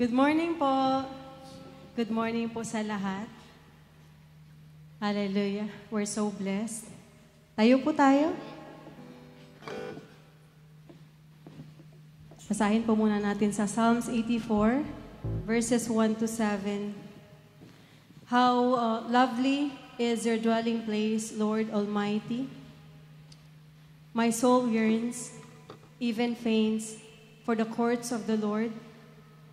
Good morning po. Good morning po sa lahat. Hallelujah. We're so blessed. Tayo po tayo. Basahin po muna natin sa Psalms 84, verses 1 to 7. How lovely is your dwelling place, Lord Almighty. My soul yearns, even faints, for the courts of the Lord.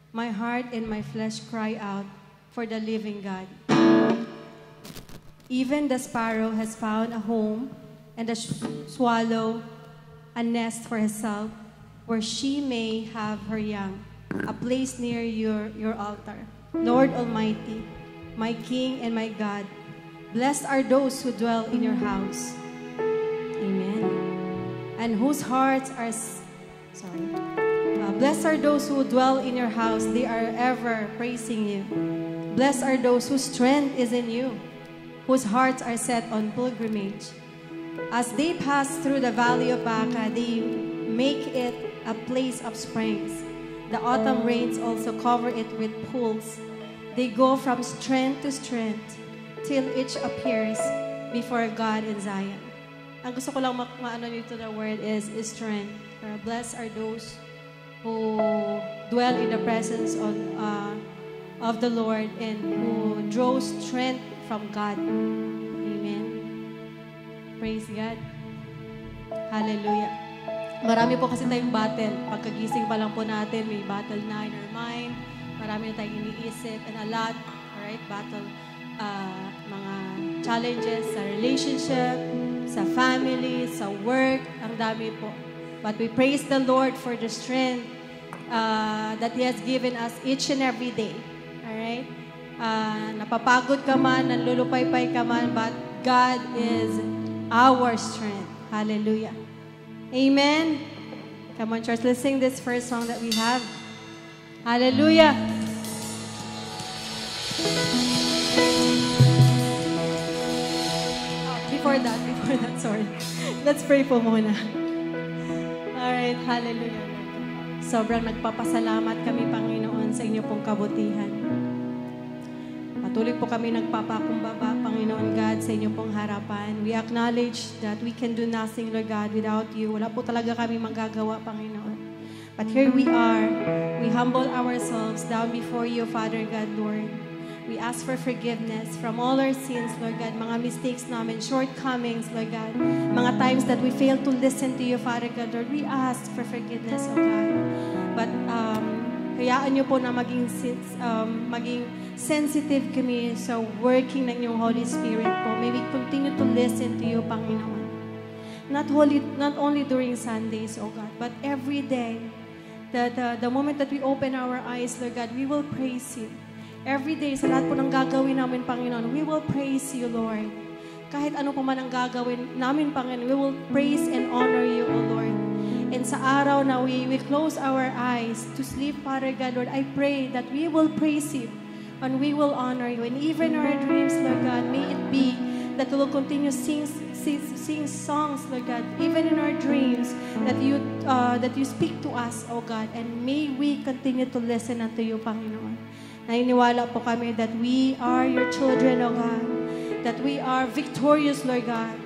My heart and my flesh cry out for the living God. Even the sparrow has found a home, and the swallow a nest for herself, where she may have her young, a place near your altar. Lord Almighty, my King and my God, blessed are those who dwell in your house. Amen. And whose hearts are... blessed are those who dwell in your house. They are ever praising you. Blessed are those whose strength is in you, whose hearts are set on pilgrimage. As they pass through the valley of Baca, they make it a place of springs. The autumn rains also cover it with pools. They go from strength to strength till each appears before God in Zion. Ang gusto ko lang maano nito na word is strength. Blessed are those who dwell in the presence of the Lord and who draw strength from God. Amen. Praise God. Hallelujah. Marami po kasi tayong battle. Pagkagising pa lang po natin, may battle na in our mind. Marami na tayong iniisip and a lot, alright, battle, mga challenges sa relationship, sa family, sa work, ang dami po. But we praise the Lord for the strength that He has given us each and every day. Alright? Napapagod ka man, nanlulupay-pay ka man, but God is our strength. Hallelujah. Amen. Come on, church. Let's sing this first song that we have. Hallelujah. Before that, sorry. Let's pray po muna. Alright, hallelujah. Sobrang nagpapasalamat kami, Panginoon, sa inyo pong kabutihan. Patuloy po kami nagpapakumbaba, Panginoon God, sa inyo pong harapan. We acknowledge that we can do nothing, Lord God, without you. Wala po talaga kami magagawa, Panginoon. But here we are. We humble ourselves down before you, Father God, Lord. We ask for forgiveness from all our sins, Lord God, mga mistakes namin, shortcomings, Lord God, mga times that we fail to listen to you, Father God, Lord, we ask for forgiveness, oh God. But hayaan niyo po na maging sensitive kami sa working ng iyong Holy Spirit po. May we continue to listen to you, Panginoon. Not only during Sundays, oh God, but every day, the moment that we open our eyes, Lord God, we will praise you. Every day, sa lahat po ng gagawin namin, Panginoon, we will praise you, Lord. Kahit ano po man ang gagawin namin, Panginoon, we will praise and honor you, O Lord. And sa araw na we close our eyes to sleep, Father God, Lord, I pray that we will praise you and we will honor you. And even our dreams, Lord God, may it be that we will continue sing songs, Lord God, even in our dreams, that you speak to us, O God, and may we continue to listen unto you, Panginoon. Naniniwala po kami that we are your children, O God, that we are victorious, Lord God,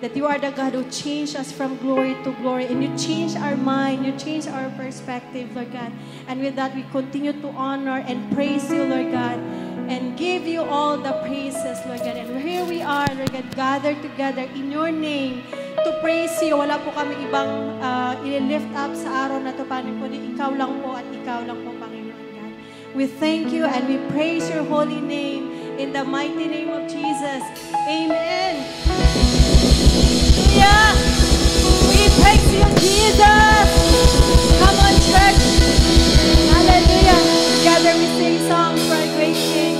that you are the God who changed us from glory to glory, and you change our mind, you change our perspective, Lord God. And with that, we continue to honor and praise you, Lord God, and give you all the praises, Lord God. And here we are, Lord God, gathered together in your name to praise you. Wala po kami ibang i-lift up sa araw na ito, Panginoon, kundi ikaw lang po at ikaw lang po, Panginoon. We thank you and we praise your holy name in the mighty name of Jesus. Amen. Hallelujah. We praise you, Jesus. Come on, church. Hallelujah. Together we sing songs for our great King.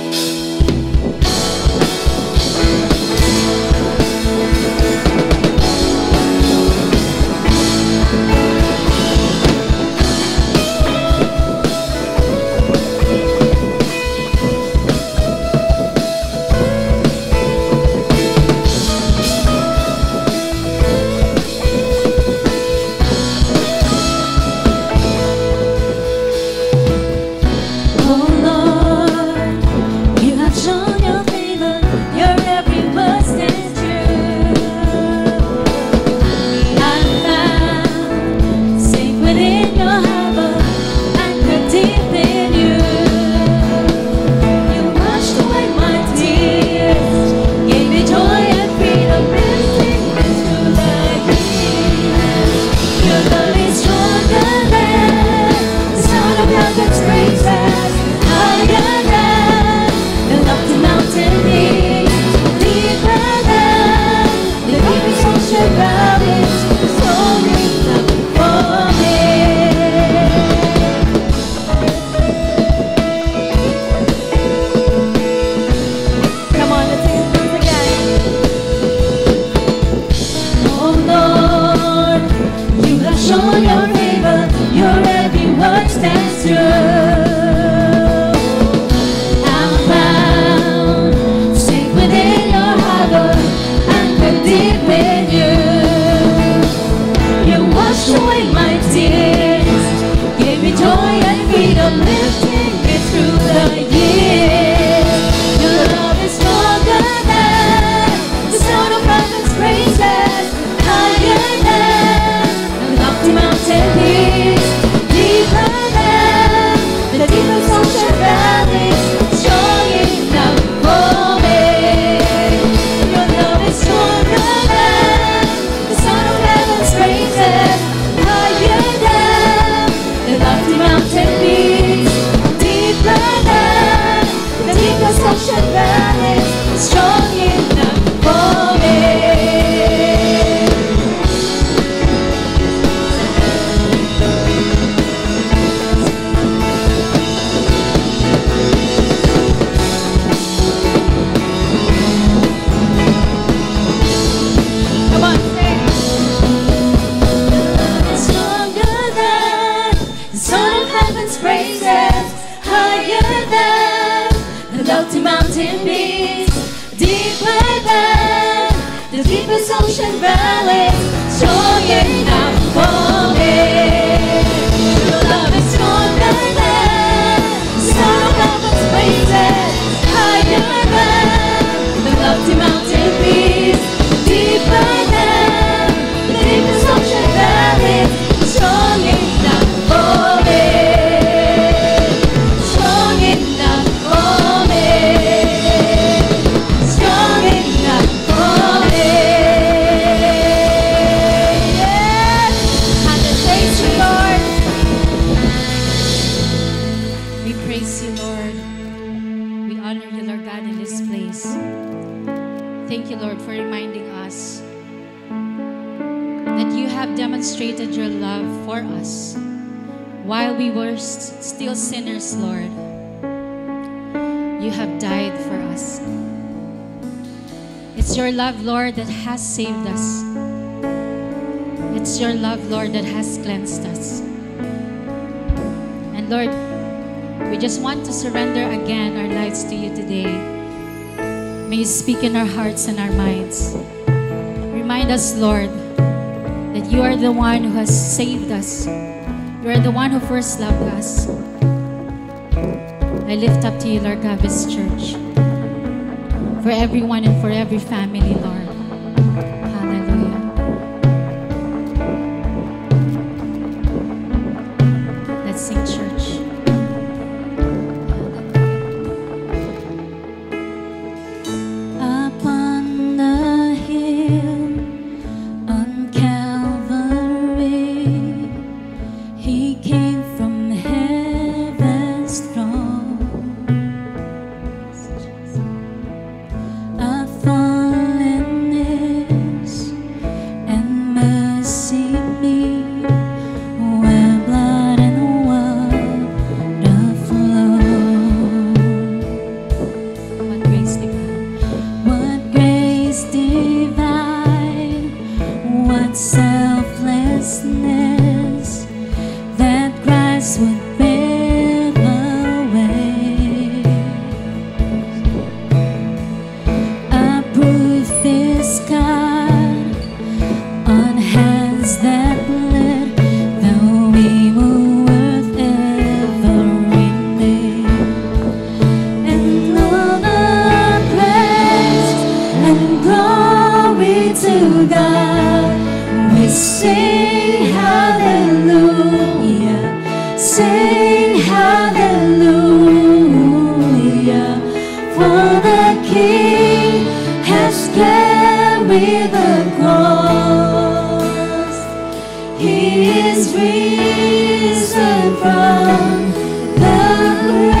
ocean valleys, strong enough for me. Your love is stronger than sound of its praises, higher than the lofty mountain peaks, deeper than the deepest ocean valleys, strong enough for me, strong enough for me, strong enough for me. Yes, and I praise you, Lord. We praise you, Lord. We honor you, Lord God, in this place. Thank you, Lord, for reminding us that you have demonstrated your love for us while we were still sinners, Lord. You have died for us. It's your love, Lord, that has saved us. It's your love, Lord, that has cleansed us. And Lord, we just want to surrender again our lives to you today. May you speak in our hearts and our minds. Remind us, Lord, that you are the one who has saved us. You are the one who first loved us. I lift up to you, Lord God, this church, for everyone and for every family, Lord. Hallelujah. Let's sing, church. Upon the hill on Calvary, he came from heaven's throne. A fallenness and mercy meet, where blood and water flow. What grace divine! What grace divine! What selflessness that Christ would bear away. A proof is God on hands that bled, though we were worth every name. And all the praise and glory to God, we sing hallelujah, sing hallelujah, for the King has carried the cross. He is risen from the grave.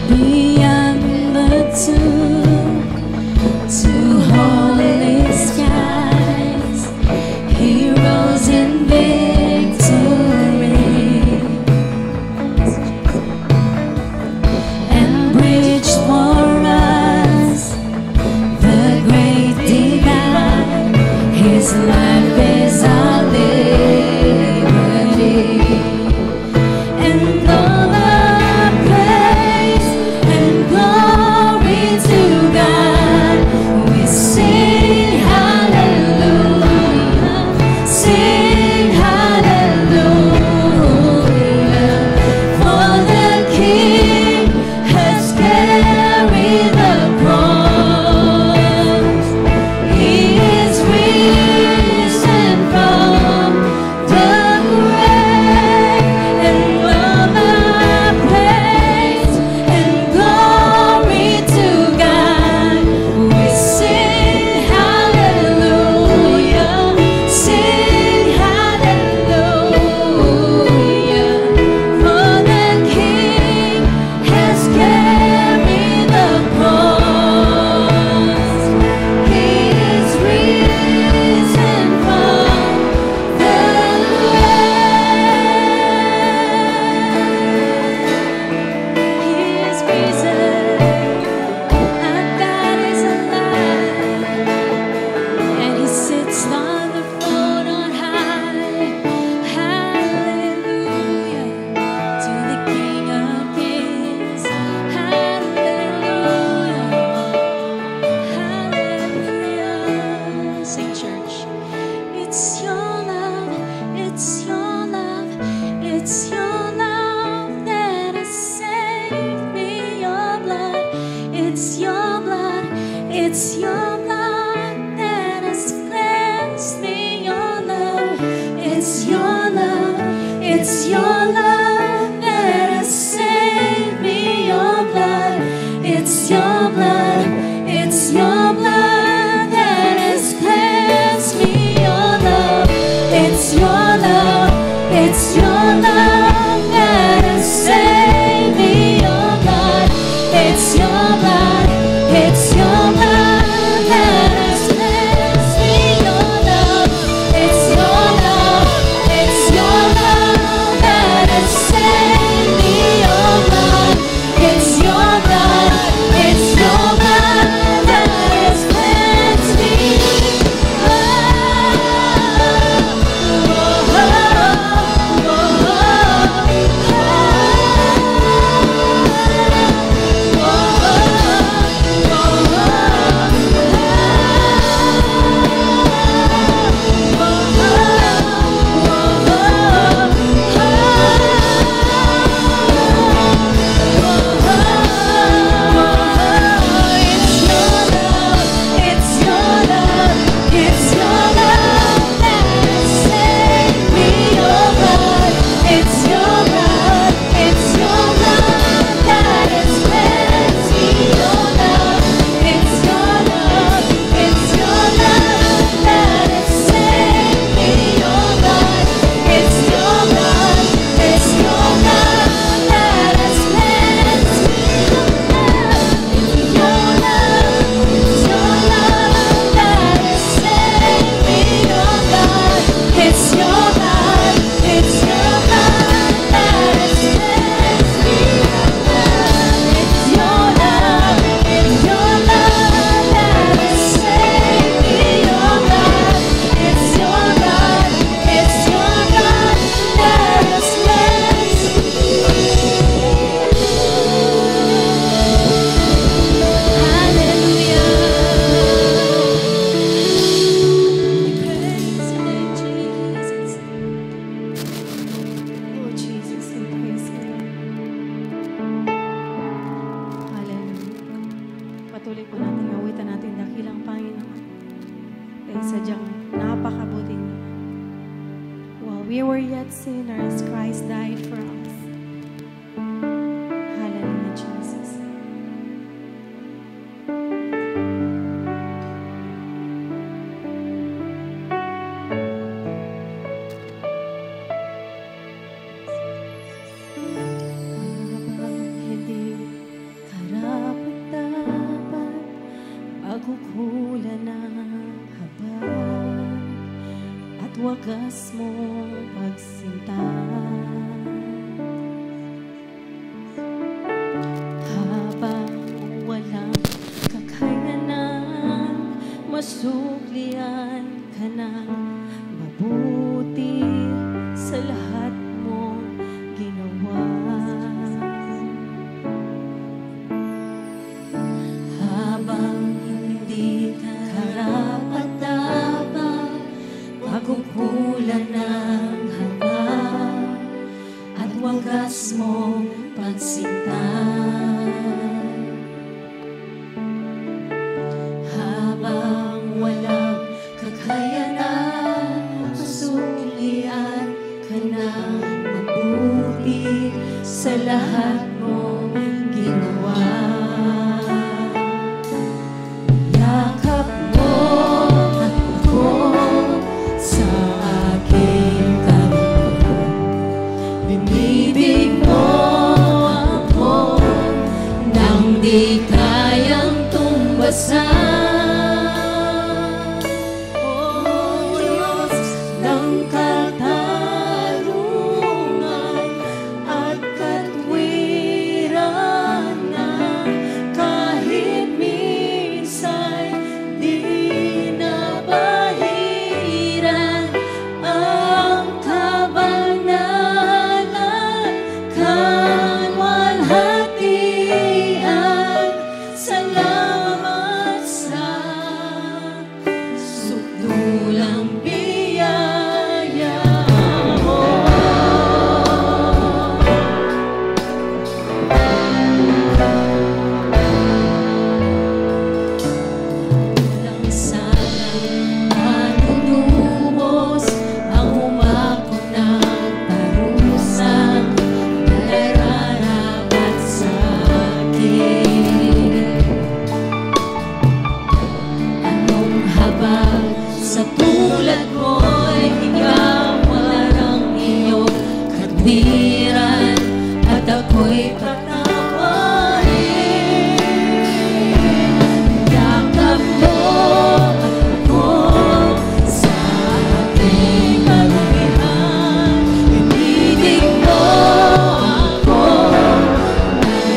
Beyond the tomb to holy skies, he rose in victory and bridged for us the great divide. His life is our liberty. And all the praise and glory to God, we sing hallelujah, sing hallelujah, for the King has carried the cross. He is risen It's your blood that has cleansed me, your love. It's your love, it's your love that has saved me, your blood. It's your blood, it's your blood that has cleansed me, your love. It's your love, it's your love that has saved me, your blood. It's your blood, it's your blood that has cleansed me, your love. It's your love, it's your love that has saved me, your blood. It's your blood, it's your blood that has cleansed me. Patuloy po natin awitan natin dakilang Panginoon. Dahil sadyang napakabuti niyo. While we were yet sinners, Christ died for us. Hallelujah, Jesus. Pagkukulan ng habang at wagas mo pagsinta, habang walang kakayanan, masuklian ka ng mabuti sa lahat mong ginawa. Habang pagkukulan ng habang at wagas mong pagsinta, habang walang kakayanan, masuklian ka ng mabuti sa lahat mong ginawa. Yakap mo ako sa aking katawan, binibig mo ako nang di kayang tumbasan. O Diyos ng katarungan at katwiran na kahit minsan di nabahiran ang kabanalan, kanwalhatian. Salamat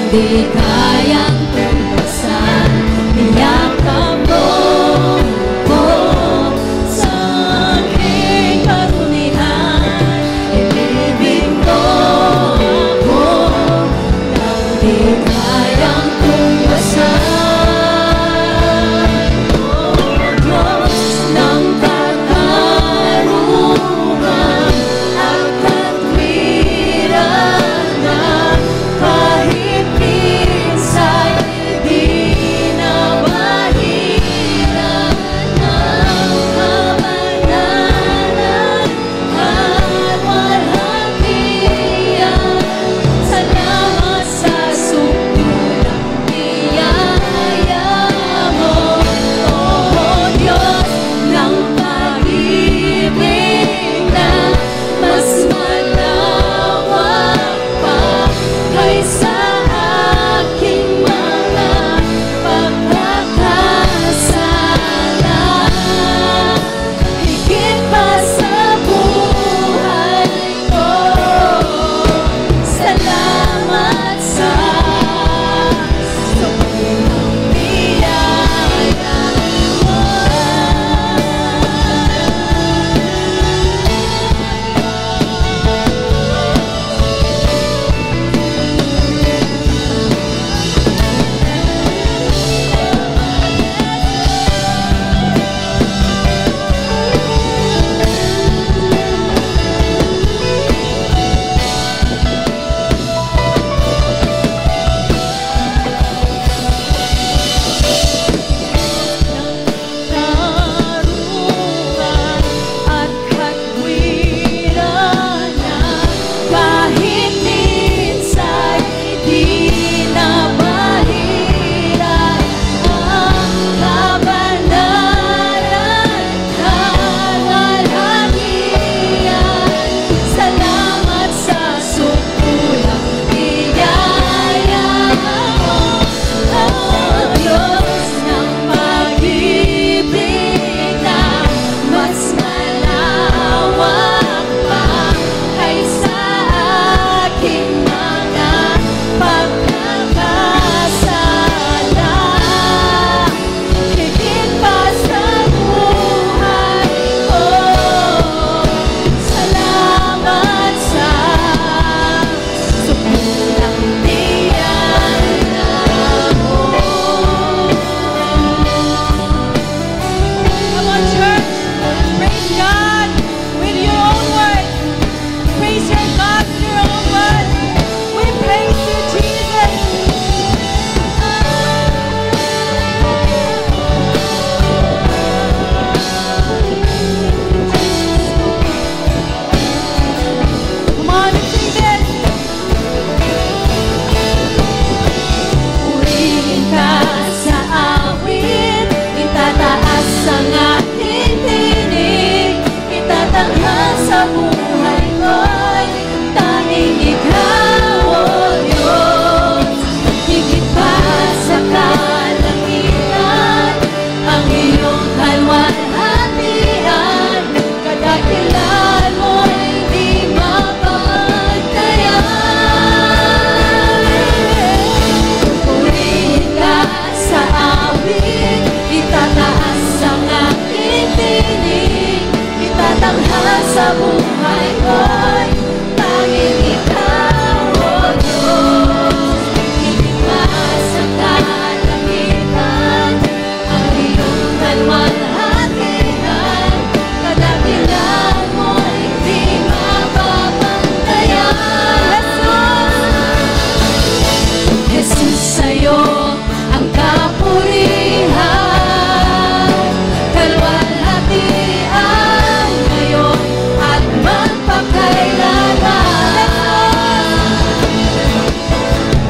Di kayang tumpasan, niyakap mo ko sa aking karunihan. Ibibig mo ako nang di kayang tumpasan. O Diyos ng katarungan at katwiran na kahit minsan di na mahiran ng kabanalan at walang tiyan. Salamat sa sukulang niyaya mo, O Diyos ng pag-ibig na mas malawak pa kaysa aking mga pagkakasala. Higit pa sa buhay ko, salamat sa sobrang biyaya mo. Karungan at katwiran na kahit minsan di na mahiran ang kabanalan at walang tiyan. Salamat sa sukulang biyaya mo, O Diyos ng pag-ibig na mas malawak pa kaysa aking mga pagkakasala. Higit pa sa buhay ko, salamat sa sukulang biyaya mo. Come on, church, praise God with your own words. Praise your God with your own words. We praise you, Jesus. Come on and sing this. Purihin ka sa awit, itataas ang aking tinig, itatanghal sa buhay ko'y tanging ikaw, O Diyos. Higit pa sa kalangitan, ang iyong kalwalhatian, kadakilan mo'y di mapagtayan. Purihin ka sa awit, itataas ang aking tinig, itatanghal sa buhay ko'y tanging ikaw, O Diyos. Higit pa sa kalangitan, ang iyong kalwalhatian, kadakilan mo'y di mapapagtayan. Jesus, sa'yo ang kapurihan, kalwalhatian ngayon at magpakailanman.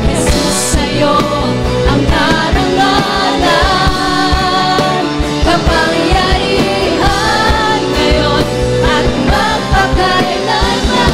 Jesus, sa'yo ang karangalan, kapangyarihan ngayon at magpakailanman.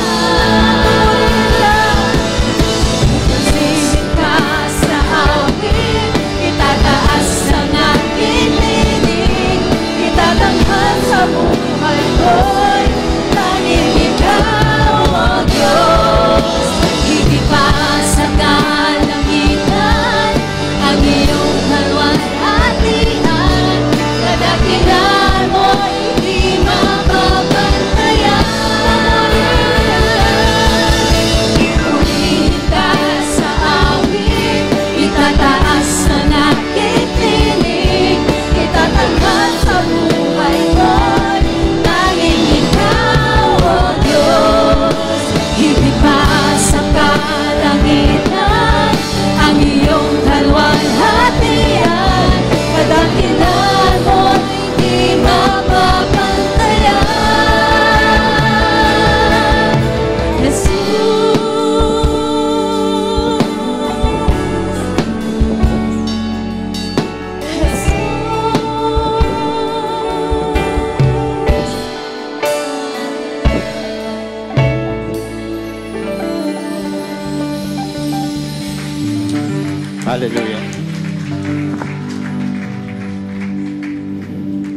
Hallelujah.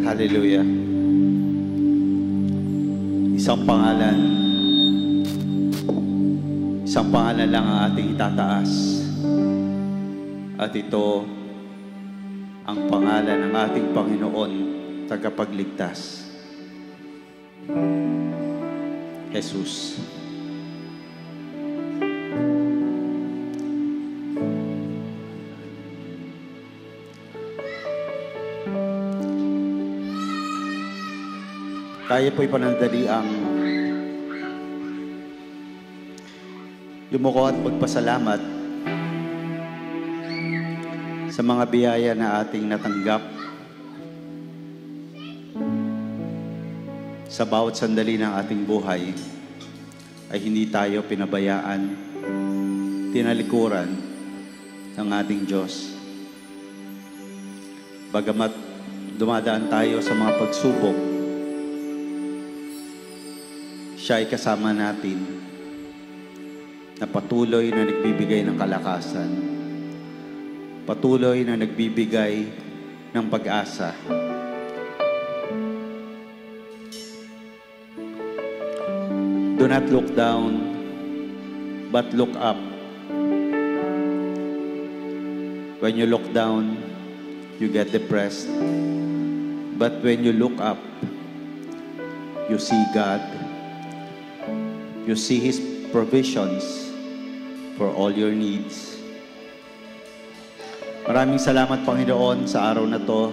Hallelujah. Isang pangalan lang ang ating itataas. At ito ang pangalan ng ating Panginoon, tagapagligtas. Jesus. Tayo po'y panandali ang lumuko at magpasalamat sa mga biyaya na ating natanggap sa bawat sandali ng ating buhay ay hindi tayo pinabayaan, tinalikuran ng ating Diyos. Bagamat dumadaan tayo sa mga pagsubok, siya ay kasama natin na patuloy na nagbibigay ng kalakasan, patuloy na nagbibigay ng pag-asa. Do not look down, but look up. When you look down, you get depressed. But when you look up, you see God. You see His provisions for all your needs. Maraming salamat, Panginoon, sa araw na to.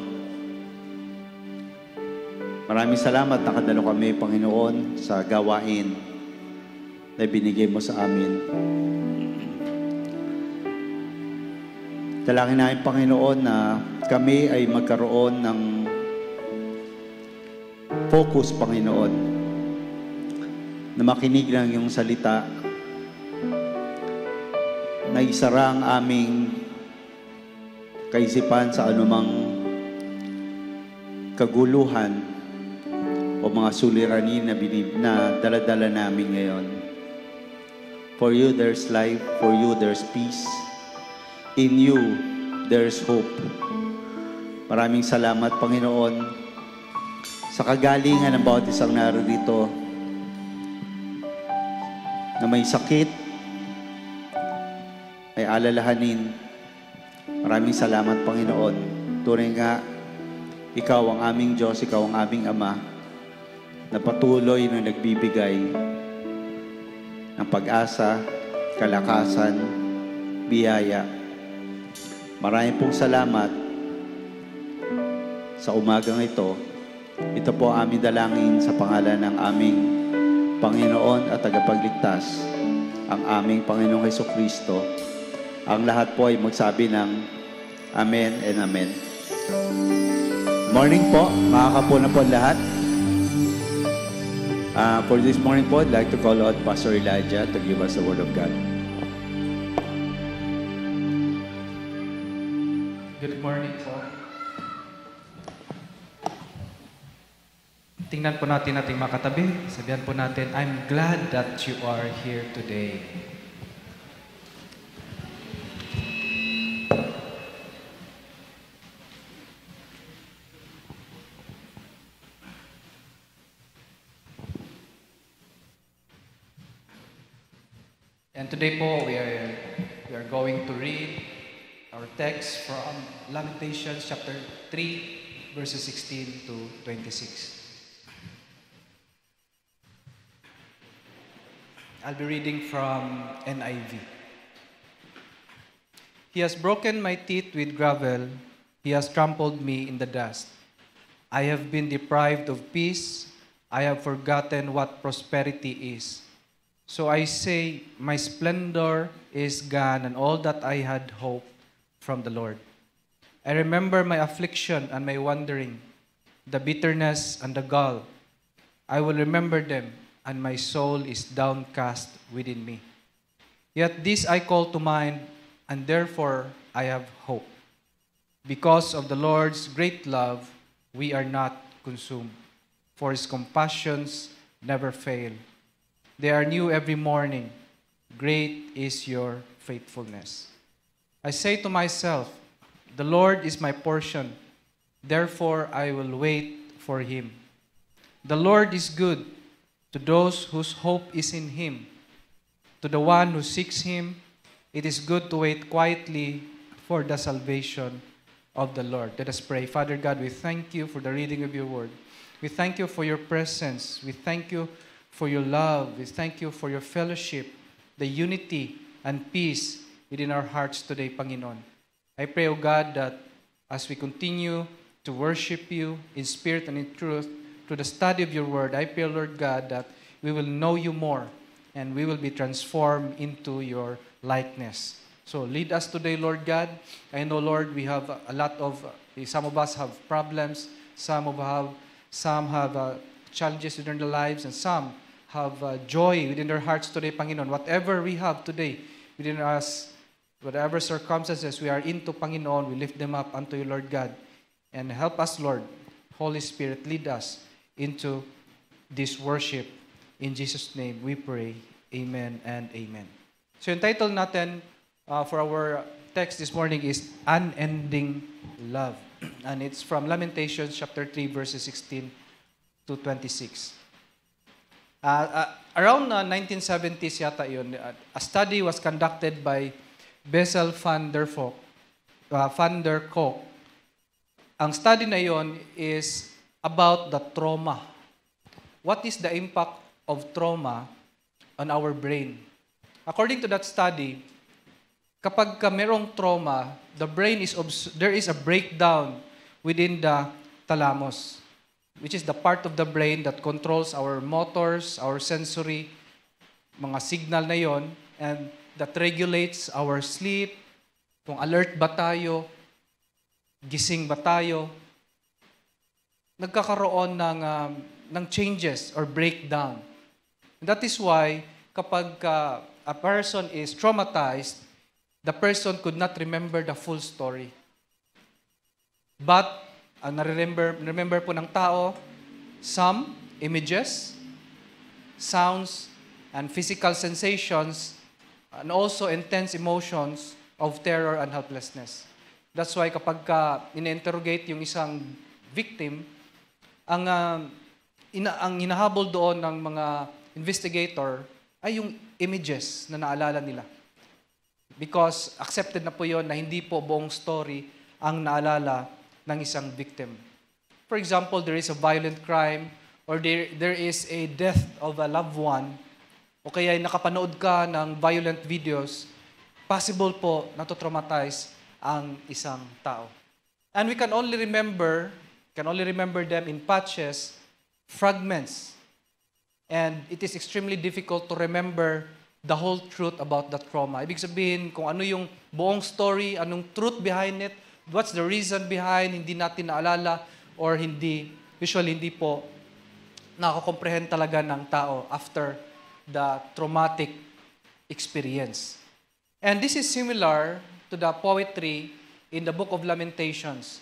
Maraming salamat nakadalo kami, Panginoon, sa gawain na binigay mo sa amin. Dalangin namin, Panginoon, na kami ay magkaroon ng focus, Panginoon, na makinig lang yung salita, na isara ang aming kaisipan sa anumang kaguluhan o mga suliranin na dala-dala namin ngayon. For you, there's life. For you, there's peace. In you, there's hope. Maraming salamat, Panginoon, sa kagalingan ng bawat isang narito na may sakit, ay alalahanin. Maraming salamat, Panginoon. Tunay nga, Ikaw ang aming Diyos, Ikaw ang aming Ama, na patuloy na nagbibigay ng pag-asa, kalakasan, biyaya. Maraming pong salamat sa umagang ito. Ito po ang aming dalangin sa pangalan ng aming Panginoon at tagapagligtas, ang aming Panginoong Hesukristo. Ang lahat po ay magsabi ng Amen and Amen. Morning po, makakapo na po lahat. For this morning po, I'd like to call out Pastor Elijah to give us the Word of God. Good morning po. Tingnan po natin ating makatabi. Sabihan po natin, I'm glad that you are here today. And today po, we are going to read our text from Lamentations chapter 3, verses 16 to 26. I'll be reading from NIV. He has broken my teeth with gravel. He has trampled me in the dust. I have been deprived of peace. I have forgotten what prosperity is. So I say, my splendor is gone and all that I had hoped from the Lord. I remember my affliction and my wandering, the bitterness and the gall. I will remember them, and my soul is downcast within me. Yet this I call to mind, and therefore I have hope. Because of the Lord's great love, we are not consumed, for His compassions never fail. They are new every morning. Great is your faithfulness. I say to myself, the Lord is my portion, therefore I will wait for him. The Lord is good to those whose hope is in him. To the one who seeks him, it is good to wait quietly for the salvation of the Lord. Let us pray. Father God, we thank you for the reading of your word. We thank you for your presence. We thank you for your love. We thank you for your fellowship, the unity and peace within our hearts today, Panginoon. I pray, O God, that as we continue to worship you in spirit and in truth through the study of your word, I pray, Lord God, that we will know you more and we will be transformed into your likeness. So lead us today, Lord God. I know, Lord, we have a lot of, some of us have problems, some have challenges within their lives, and some have joy within their hearts today, Panginoon. Whatever we have today within us, whatever circumstances we are into, Panginoon, we lift them up unto you, Lord God. And help us, Lord. Holy Spirit, lead us into this worship. In Jesus' name we pray. Amen and amen. So yung title natin for our text this morning is Unending Love. And it's from Lamentations chapter 3 verses 16 to 26. Around 1970s yata yun, a study was conducted by Bessel van der Kolk. Ang study na yon is about the trauma. What is the impact of trauma on our brain? According to that study, kapag merong trauma, the brain there is a breakdown within the thalamus, which is the part of the brain that controls our motors, our sensory, mga signal na yon, and that regulates our sleep, kung alert ba tayo, gising ba tayo. Nagkakaroon ng changes or breakdown. And that is why kapag a person is traumatized, the person could not remember the full story. But ang remember po ng tao, some images, sounds, and physical sensations, and also intense emotions of terror and helplessness. That's why kapag ina-interrogate yung isang victim, ang hinahabol doon ng mga investigator ay yung images na naalala nila. Because accepted na po yun na hindi po buong story ang naalala ng isang victim. For example, there is a violent crime or there is a death of a loved one o kaya nakapanood ka ng violent videos, possible po na to traumatize ang isang tao. And we can only remember them in patches, fragments. And it is extremely difficult to remember the whole truth about that trauma. Ibig sabihin, kung ano yung buong story, anong truth behind it, what's the reason behind, hindi natin naalala, or usually hindi po nakakomprehend talaga ng tao after the traumatic experience. And this is similar to the poetry in the Book of Lamentations.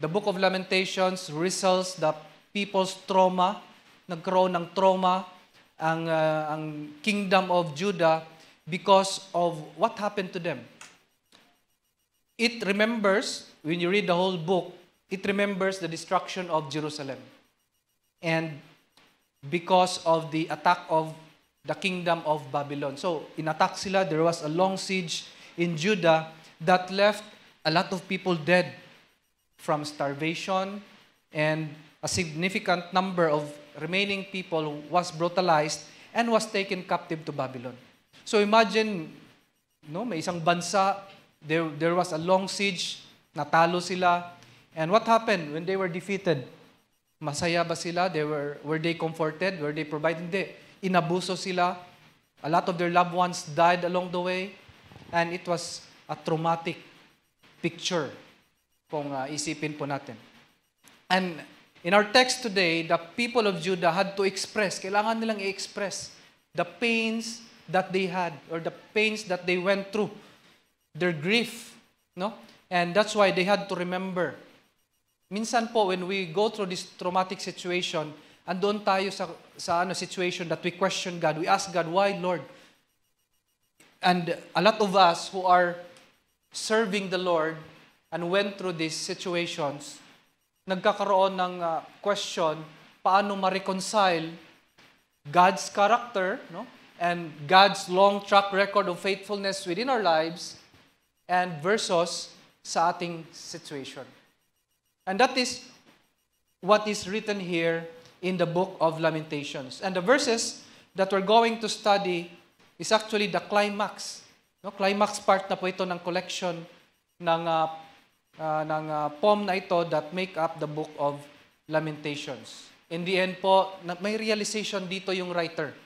The Book of Lamentations results the people's trauma, nagkaroon ng trauma, ang kingdom of Judah because of what happened to them. It remembers, when you read the whole book, it remembers the destruction of Jerusalem. And because of the attack of the kingdom of Babylon. So, in-attack sila, there was a long siege in Judah that left a lot of people dead from starvation, and a significant number of remaining people was brutalized and was taken captive to Babylon. So imagine, may isang bansa, there was a long siege, natalo sila, and what happened when they were defeated? Masaya ba sila? Were they comforted? Were they provided? Hindi. Inabuso sila. A lot of their loved ones died along the way, and it was a traumatic picture kung isipin po natin. And in our text today, the people of Judah had to express, kailangan nilang i-express the pains that they had or the pains that they went through, their grief, no? And that's why they had to remember. Minsan po, when we go through this traumatic situation, andun tayo sa situation that we question God. We ask God, why, Lord? And a lot of us who are serving the Lord and went through these situations, nagkakaroon ng question, paano ma-reconcile God's character, no? And God's long track record of faithfulness within our lives and versus sa ating situation. And that is what is written here in the book of Lamentations. And the verses that we're going to study is actually the climax. No? Climax part na po ito ng collection ng poem na ito that make up the book of Lamentations. In the end po, may realization dito yung writer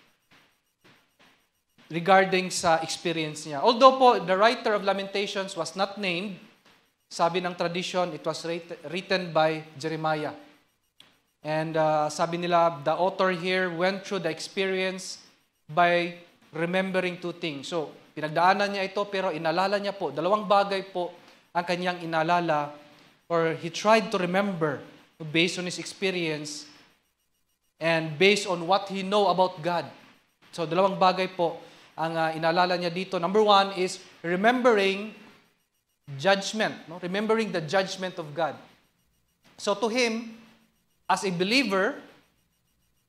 regarding sa experience niya. Although po, the writer of Lamentations was not named, sabi ng tradition, it was written by Jeremiah. And sabi nila, the author here went through the experience by remembering two things. So, pinagdaanan niya ito, pero inalala niya po, dalawang bagay po ang kanyang inalala, or he tried to remember based on his experience and based on what he know about God. So, dalawang bagay po ang inalala niya dito. Number one is remembering judgment. No? Remembering the judgment of God. So to him, as a believer,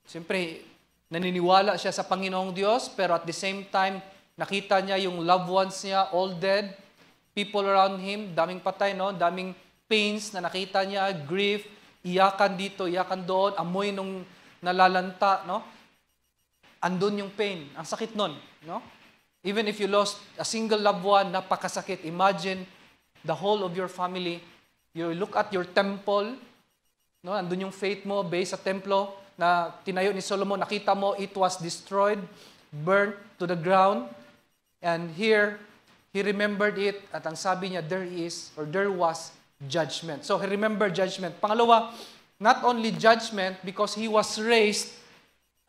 siyempre, naniniwala siya sa Panginoong Diyos, pero at the same time, nakita niya yung loved ones niya, all dead, people around him, daming patay, no? Daming pains na nakita niya, grief, iyakan dito, iyakan doon, amoy nung nalalanta, no? Andun yung pain. Ang sakit nun, no? Even if you lost a single loved one, napakasakit. Imagine the whole of your family. You look at your temple, no? Andun yung faith mo based sa templo na tinayo ni Solomon. Nakita mo, it was destroyed, burnt to the ground. And here, he remembered it. At ang sabi niya, there was judgment. So he remembered judgment. Pangalawa, not only judgment because he was raised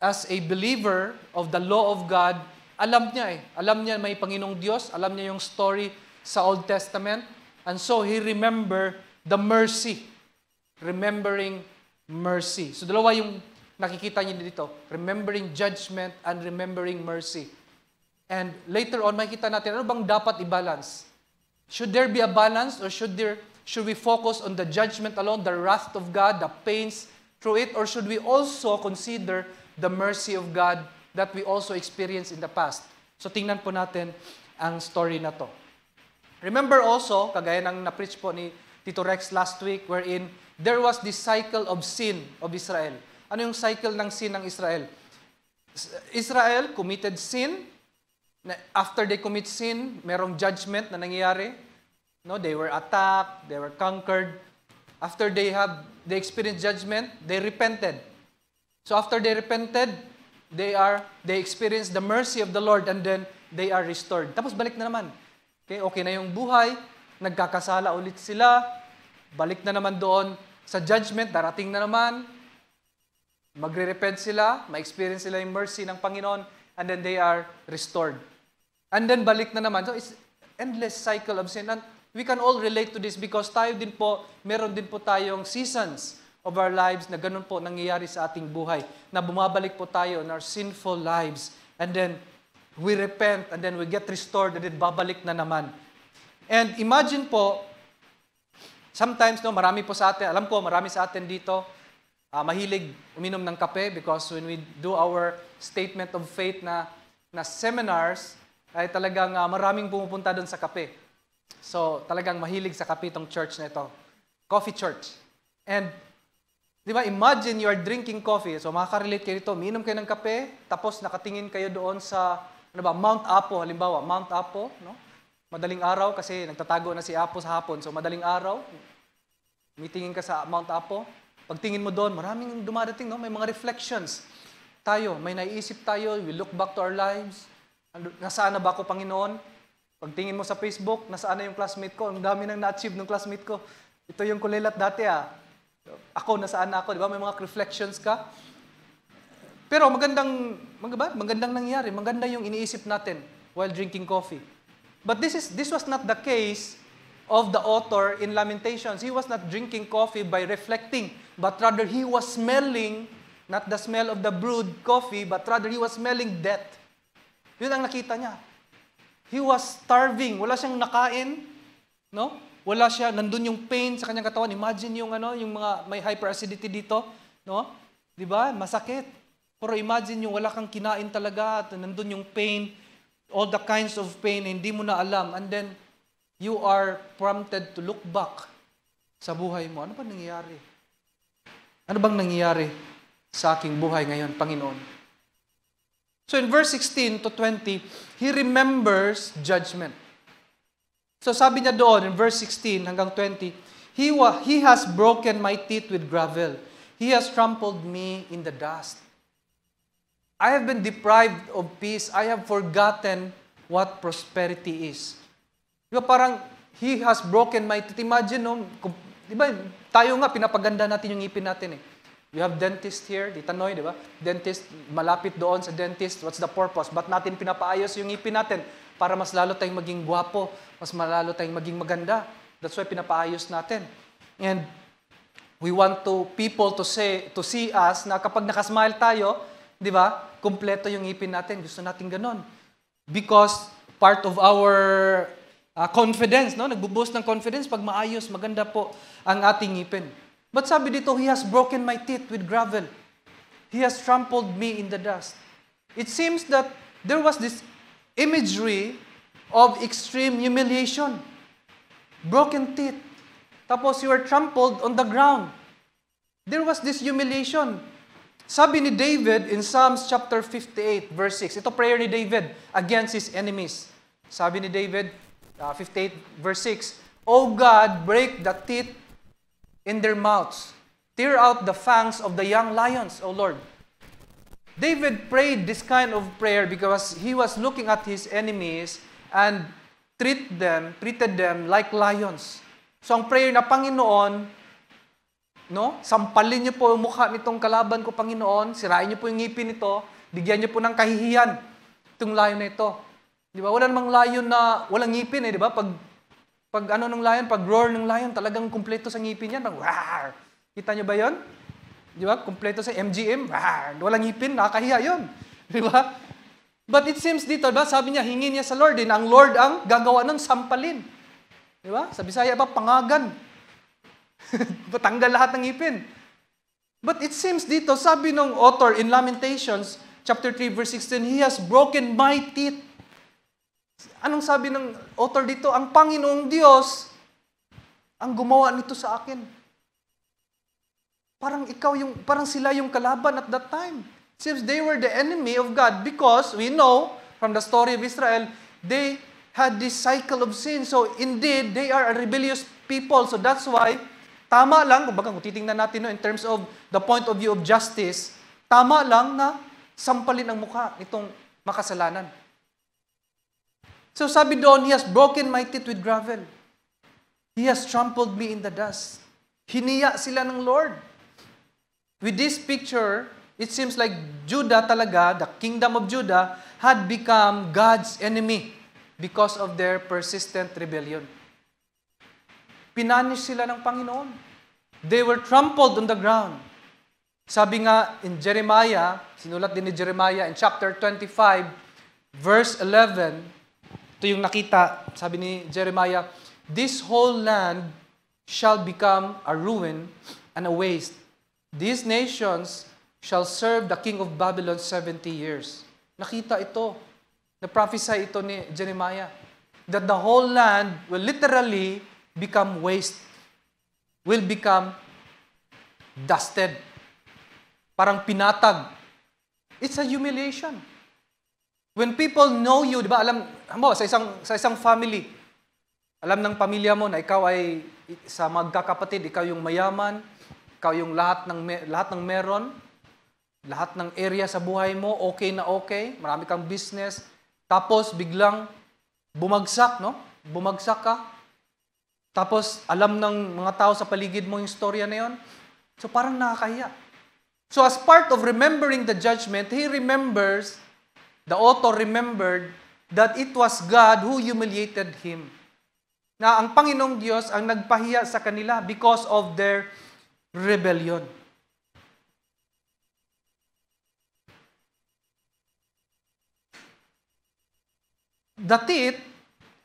as a believer of the law of God, alam niya Alam niya may Panginoong Diyos, alam niya yung story sa Old Testament, and so he remember the mercy. Remembering mercy. So dalawa yung nakikita niya dito, remembering judgment and remembering mercy. And later on, makikita natin, ano bang dapat i-balance? Should there be a balance, or should we focus on the judgment alone, the wrath of God, the pains through it, or should we also consider the mercy of God that we also experienced in the past? So tingnan po natin ang story na to. Remember also, kagaya ng na-preach po ni Tito Rex last week, wherein there was this cycle of sin of Israel. Ano yung cycle ng sin ng Israel? Israel committed sin. After they commit sin, merong judgment na nangyayari. No, they were attacked, they were conquered. After they experienced judgment, they repented. So after they repented, they experienced the mercy of the Lord, and then they are restored. Tapos balik na naman. Okay na yung buhay, nagkakasala ulit sila, balik na naman doon sa judgment, darating na naman, magre-repent sila, ma-experience sila yung mercy ng Panginoon, and then they are restored. And then balik na naman. So it's endless cycle of sin. And we can all relate to this because meron din po tayong seasons of our lives na ganun po nangyayari sa ating buhay. Na bumabalik po tayo in our sinful lives. And then, we repent, and then we get restored, and then babalik na naman. And imagine po, sometimes, marami po sa atin, alam ko, marami sa atin dito, mahilig uminom ng kape because when we do our statement of faith na seminars, ay talagang maraming pumupunta doon sa kape. So, talagang mahilig sa kape itong church na ito. Coffee church. And, di ba, imagine you are drinking coffee. So, makaka-relate kayo dito. Minom kayo ng kape, tapos nakatingin kayo doon sa, Mount Apo, halimbawa. Mount Apo, no? Madaling araw, kasi nagtatago na si Apo sa hapon. So, madaling araw, mitingin ka sa Mount Apo. Pagtingin mo doon, maraming dumadating, no? May mga reflections. May naiisip tayo, we look back to our lives. Nasaan na ba ako, Panginoon? Pagtingin mo sa Facebook, nasaan na yung classmate ko? Ang dami nang na-achieve ng classmate ko. Ito yung kulilat dati, Ako, nasaan na ako? Di ba? May mga reflections ka. Pero magandang nangyari. Maganda yung iniisip natin while drinking coffee. But this was not the case of the author in Lamentations. He was not drinking coffee by reflecting, but rather he was smelling, not the smell of the brewed coffee, but rather he was smelling death. Yun ang nakita niya. He was starving. Wala siyang nakain. No? Wala siya, nandun yung pain sa kanyang katawan. Imagine yung yung mga may hyperacidity dito, no? 'Di ba? Masakit. Pero imagine yung wala kang kinain talaga at nandun yung pain, all the kinds of pain, hindi mo na alam. And then you are prompted to look back sa buhay mo. Ano ba nangyayari? Ano bang nangyayari sa aking buhay ngayon, Panginoon? So in verse 16 to 20, he remembers judgment. So sabi niya doon in verse 16 hanggang 20, He has broken my teeth with gravel. He has trampled me in the dust. I have been deprived of peace. I have forgotten what prosperity is. Di ba parang, He has broken my teeth. Imagine, no? Di ba, tayo nga, pinapaganda natin yung ngipin natin eh. We have dentist here, di Tanoy, di ba? Dentist, malapit doon sa dentist. What's the purpose? Ba't natin pinapaayos yung ngipin natin? Para mas lalo tayong maging gwapo, mas malalo tayong maging maganda. That's why pinapaayos natin. And we want people to see us na kapag nakasmile tayo, di ba? Kumpleto yung ngipin natin. Gusto natin ganon. Because part of our confidence, no? Nagbo-boost ng confidence pag maayos, maganda po ang ating ngipin. But sabi dito, He has broken my teeth with gravel. He has trampled me in the dust. It seems that there was this imagery of extreme humiliation. Broken teeth. Tapos you are trampled on the ground. There was this humiliation. Sabi ni David in Psalms chapter 58 verse 6. Ito prayer ni David against his enemies. Sabi ni David, 58 verse 6, O God, break the teeth in their mouths. Tear out the fangs of the young lions, O Lord. David prayed this kind of prayer because he was looking at his enemies and treated them like lions. So ang prayer na, Panginoon, no? Sampalin niyo po yung mukha nitong kalaban ko, Panginoon. Sirain niyo po yung ngipin nito. Bigyan niyo po ng kahihiyan itong lion na ito. Di ba? Wala namang lion na walang ngipin eh, di ba? Pag ano ng lion, pag roar ng lion, talagang kumpleto sa ngipin yan. Rawr! Kita niyo ba 'yon? Di ba? Kumpleto sa MGM. Rawr! Walang ngipin, nakakahiya 'yon. Di ba? But it seems dito, ba? Sabi niya, hingin niya sa Lord, na ang Lord ang gagawa ng sampalin. Di ba? Sa Bisaya ba, pangagan. Patanggal lahat ng ngipin. But it seems dito, sabi ng author in Lamentations, chapter 3, verse 16, He has broken my teeth. Anong sabi ng author dito? Ang Panginoong Diyos ang gumawa nito sa akin. Parang sila yung kalaban at that time. Seems they were the enemy of God because we know from the story of Israel, they had this cycle of sin. So indeed, they are a rebellious people. So that's why, tama lang, kung titingnan natin in terms of the point of view of justice, tama lang na sampalin ang mukha nitong makasalanan. So sabi doon, He has broken my teeth with gravel. He has trampled me in the dust. Hiniya sila ng Lord. With this picture, it seems like Judah talaga, the kingdom of Judah, had become God's enemy because of their persistent rebellion. Pinanish sila ng Panginoon. They were trampled on the ground. Sabi nga in Jeremiah, sinulat din ni Jeremiah in chapter 25, verse 11, ito yung nakita, sabi ni Jeremiah, This whole land shall become a ruin and a waste. These nations shall serve the king of Babylon 70 years. Nakita ito. Na-prophesy ito ni Jeremiah. That the whole land will literally become waste. Will become dusted. Parang pinatag. It's a humiliation. When people know you, di ba, alam mo, sa isang family, alam ng pamilya mo na ikaw ay sa magkakapatid, ikaw yung mayaman, ikaw yung lahat ng meron, lahat ng area sa buhay mo, okay na okay, marami kang business, tapos biglang bumagsak, no? Bumagsak ka. Tapos alam ng mga tao sa paligid mo yung storya na yon. So parang nakakahiya. So as part of remembering the judgment, the author remembered that it was God who humiliated him. Na ang Panginoong Diyos ang nagpahiya sa kanila because of their rebellion. The teeth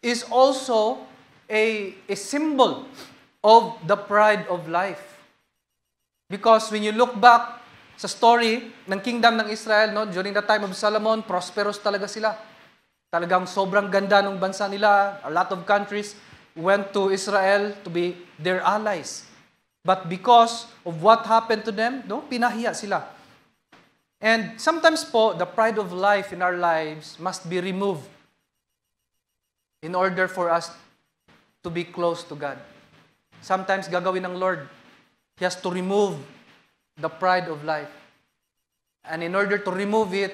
is also a symbol of the pride of life. Because when you look back sa story ng kingdom ng Israel, no, during the time of Solomon, prosperous talaga sila. Talagang sobrang ganda ng bansa nila. A lot of countries went to Israel to be their allies. But because of what happened to them, no, pinahiya sila. And sometimes po, the pride of life in our lives must be removed in order for us to be close to God. Sometimes gagawin ng Lord, He has to remove the pride of life. And in order to remove it,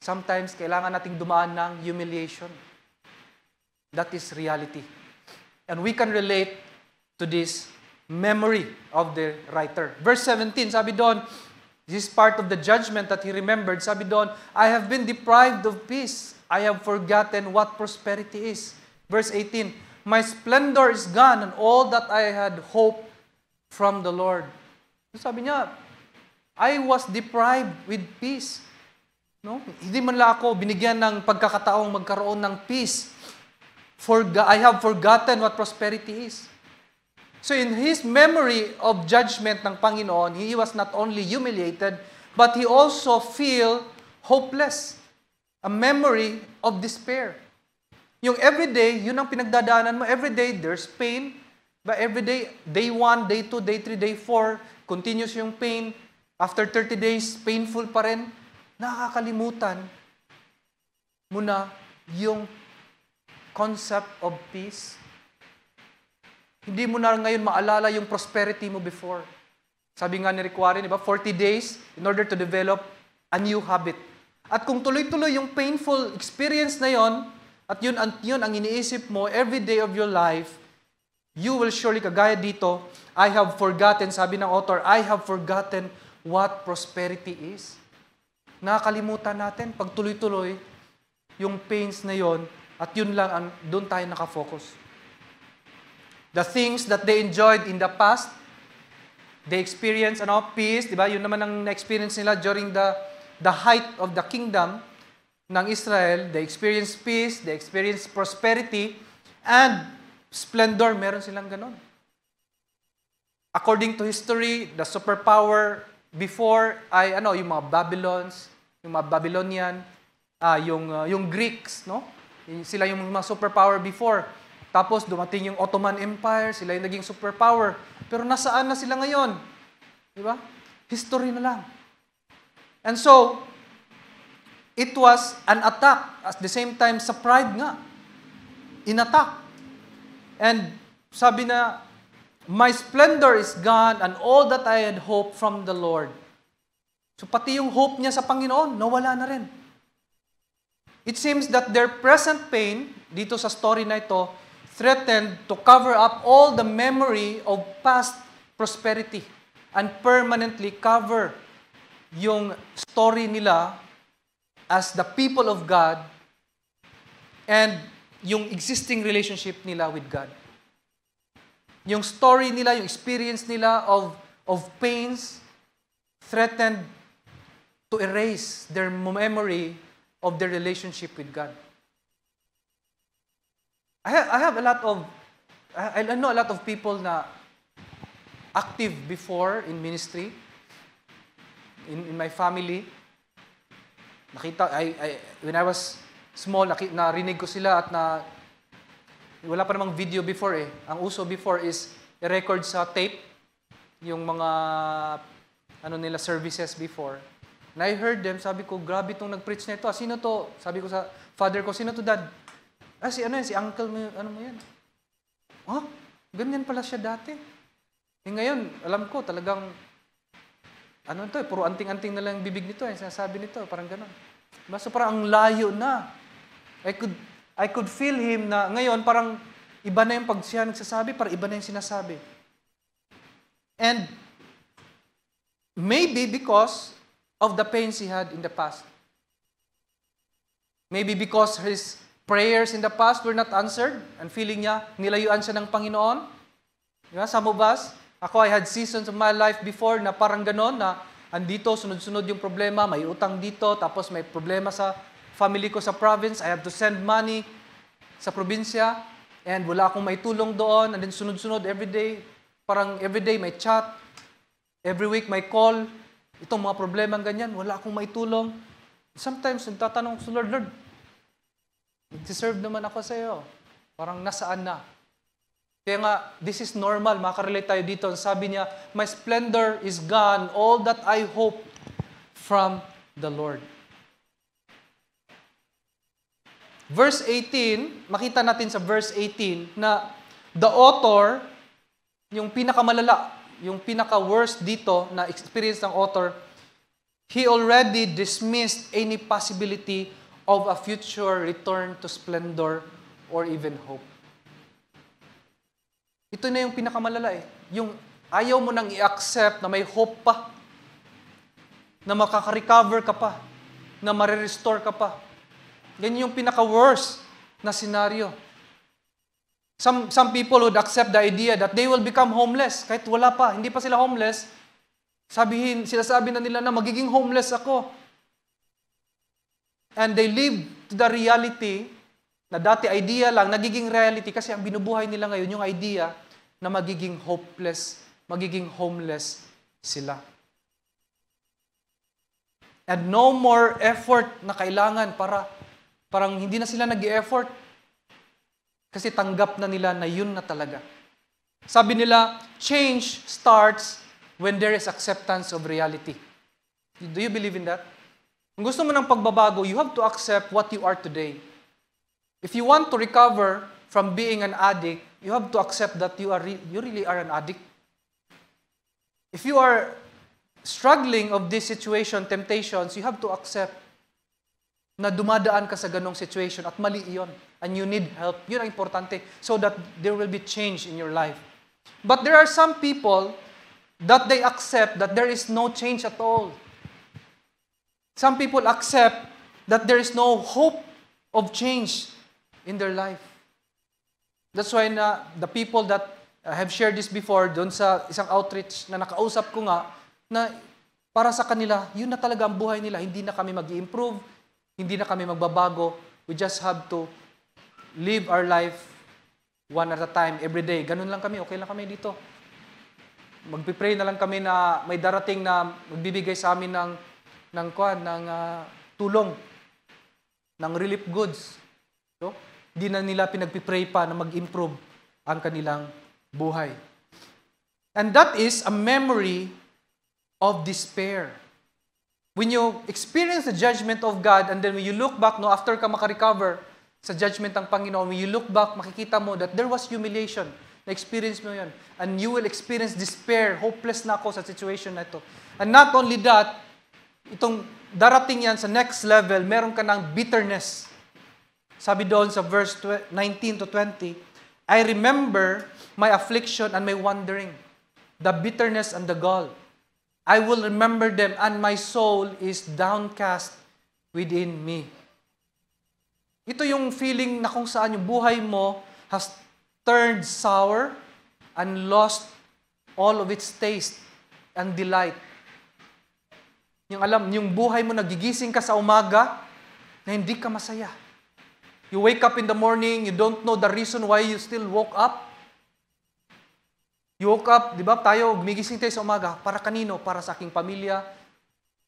sometimes kailangan nating dumaan ng humiliation. That is reality. And we can relate to this memory of the writer. Verse 17, sabi doon, this is part of the judgment that he remembered. Sabi doon, I have been deprived of peace. I have forgotten what prosperity is. Verse 18, my splendor is gone and all that I had hoped from the Lord. Sabi niya, I was deprived with peace. No? Hindi man lang ako binigyan ng pagkakataong magkaroon ng peace. I have forgotten what prosperity is. So in his memory of judgment ng Panginoon, he was not only humiliated, but he also feel hopeless. A memory of despair. Yung everyday, yun ang pinagdadaanan mo. Everyday, there's pain. But everyday, day 1, day 2, day 3, day 4, continuous yung pain. After 30 days, painful pa rin. Nakakalimutan mo na yung concept of peace. Hindi mo na ngayon maalala yung prosperity mo before. Sabi nga ni Rick Warren, diba? 40 days in order to develop a new habit. At kung tuloy-tuloy yung painful experience na yon, at yun ang iniisip mo every day of your life, you will surely, kagaya dito, I have forgotten, sabi ng author, I have forgotten what prosperity is. Nakakalimutan natin pag tuloy-tuloy yung pains na yon, at yun lang, doon tayo nakafocus. The things that they enjoyed in the past, they experienced peace, di ba? Yun naman ang na-experience nila during the height of the kingdom ng Israel. They experienced peace, they experienced prosperity, and splendor. Meron silang ganon. According to history, the superpower before ay yung mga Babylons, yung mga Babylonian, yung Greeks, no? Sila yung mga superpower before. Tapos dumating yung Ottoman Empire, sila yung naging superpower. Pero nasaan na sila ngayon? Di ba? History na lang. And so, it was an attack. At the same time, sa pride nga. In-attack. And sabi na, my splendor is gone and all that I had hoped from the Lord. So pati yung hope niya sa Panginoon, nawala na rin. It seems that their present pain, dito sa story na ito, threatened to cover up all the memory of past prosperity and permanently cover yung story nila as the people of God and yung existing relationship nila with God. Yung story nila, yung experience nila of pains threatened to erase their memory of their relationship with God. I know a lot of people na active before in ministry, in my family. When I was small, narinig ko sila at wala pa namang video before eh. Ang uso before is i-record sa tape yung mga nila services before. And I heard them, sabi ko, grabe itong nag-preach na ito. Sino to? Sabi ko sa father ko, sino to, dad? Si uncle mo, mo yan? Ganyan pala siya dati. Ngayon, alam ko, talagang, puro anting-anting na lang yung bibig nito, sinasabi nito, parang gano'n. So parang ang layo na. I could feel him na ngayon, parang iba na yung pag siya nagsasabi, parang iba na yung sinasabi. And maybe because of the pains he had in the past. Maybe because his prayers in the past were not answered and feeling niya, nilayuan siya ng Panginoon. Diba? Some of us, I had seasons of my life before na parang ganon, na andito, sunod-sunod yung problema, may utang dito, tapos may problema sa family ko sa province, I have to send money sa probinsya. And wala akong may tulong doon. And then sunod-sunod everyday. Parang everyday may chat. Every week may call. Itong mga problema ganyan, wala akong may tulong. Sometimes, nagtatanong ko, Lord, deserve naman ako sa iyo. Parang nasaan na? Kaya nga, this is normal. Makarelate tayo dito. Sabi niya, my splendor is gone. All that I hope from the Lord. Verse 18, makita natin sa verse 18 na the author, yung pinakamalala, yung pinaka-worst dito na experience ng author, he already dismissed any possibility of a future return to splendor or even hope. Ito na yung pinakamalala eh. Yung ayaw mo nang i-accept na may hope pa, na makaka-recover ka pa, na marirestore ka pa. Yan yung pinaka-worst na scenario. Some people would accept the idea that they will become homeless. Kahit wala pa, hindi pa sila homeless, sinasabi na nila na magiging homeless ako. And they live to the reality na dati idea lang, nagiging reality kasi ang binubuhay nila ngayon yung idea na magiging hopeless, magiging homeless sila. And no more effort na kailangan parang hindi na sila nag-i-effort kasi tanggap na nila na yun na talaga. Sabi nila, change starts when there is acceptance of reality. Do you believe in that? Kung gusto mo ng pagbabago, you have to accept what you are today. If you want to recover from being an addict, you have to accept that you really are an addict. If you are struggling of this situation, temptations, you have to accept na dumadaan ka sa ganong situation at mali iyon and you need help. Yun ang importante so that there will be change in your life. But there are some people that they accept that there is no change at all. Some people accept that there is no hope of change in their life. That's why the people that have shared this before, doon sa isang outreach na nakausap ko nga, na para sa kanila, yun na talaga ang buhay nila. Hindi na kami mag-i-improve, hindi na kami magbabago. We just have to live our life one at a time, every day. Ganun lang kami, okay lang kami dito. Magpipray na lang kami na may darating na magbibigay sa amin ng tulong, ng relief goods. So, di na nila pinagpipray pa na mag-improve ang kanilang buhay. And that is a memory of despair. When you experience the judgment of God and then when you look back, after ka makarecover sa judgment ng Panginoon, when you look back, makikita mo that there was humiliation. Na-experience mo yun. And you will experience despair. Hopeless na ako sa situation na ito. And not only that, itong darating yan sa next level, meron ka ng bitterness. Sabi doon sa verse 19 to 20, I remember my affliction and my wandering, the bitterness and the gall. I will remember them and my soul is downcast within me. Ito yung feeling na kung saan yung buhay mo has turned sour and lost all of its taste and delight. Yung buhay mo, nagigising ka sa umaga na hindi ka masaya. You wake up in the morning, you don't know the reason why you still woke up. You woke up, di ba, gumigising tayo sa umaga. Para kanino? Para sa aking pamilya,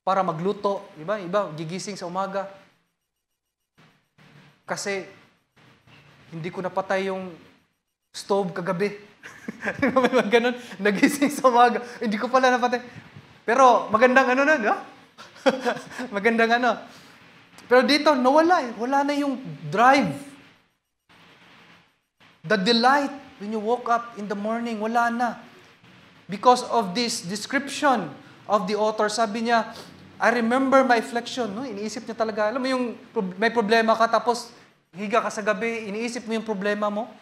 para magluto. Di ba? Iba, gigising sa umaga. Kasi, hindi ko napatay yung stove kagabi. Ganun, nagising sa umaga. Hindi ko pala napatay. Pero, magandang di ba? Magandang Pero dito, nawala eh. Wala na yung drive. The delight when you woke up in the morning, wala na. Because of this description of the author, sabi niya, I remember my affliction. No? Iniisip niya talaga. Alam mo yung may problema ka, tapos higa ka sa gabi, iniisip mo yung problema mo.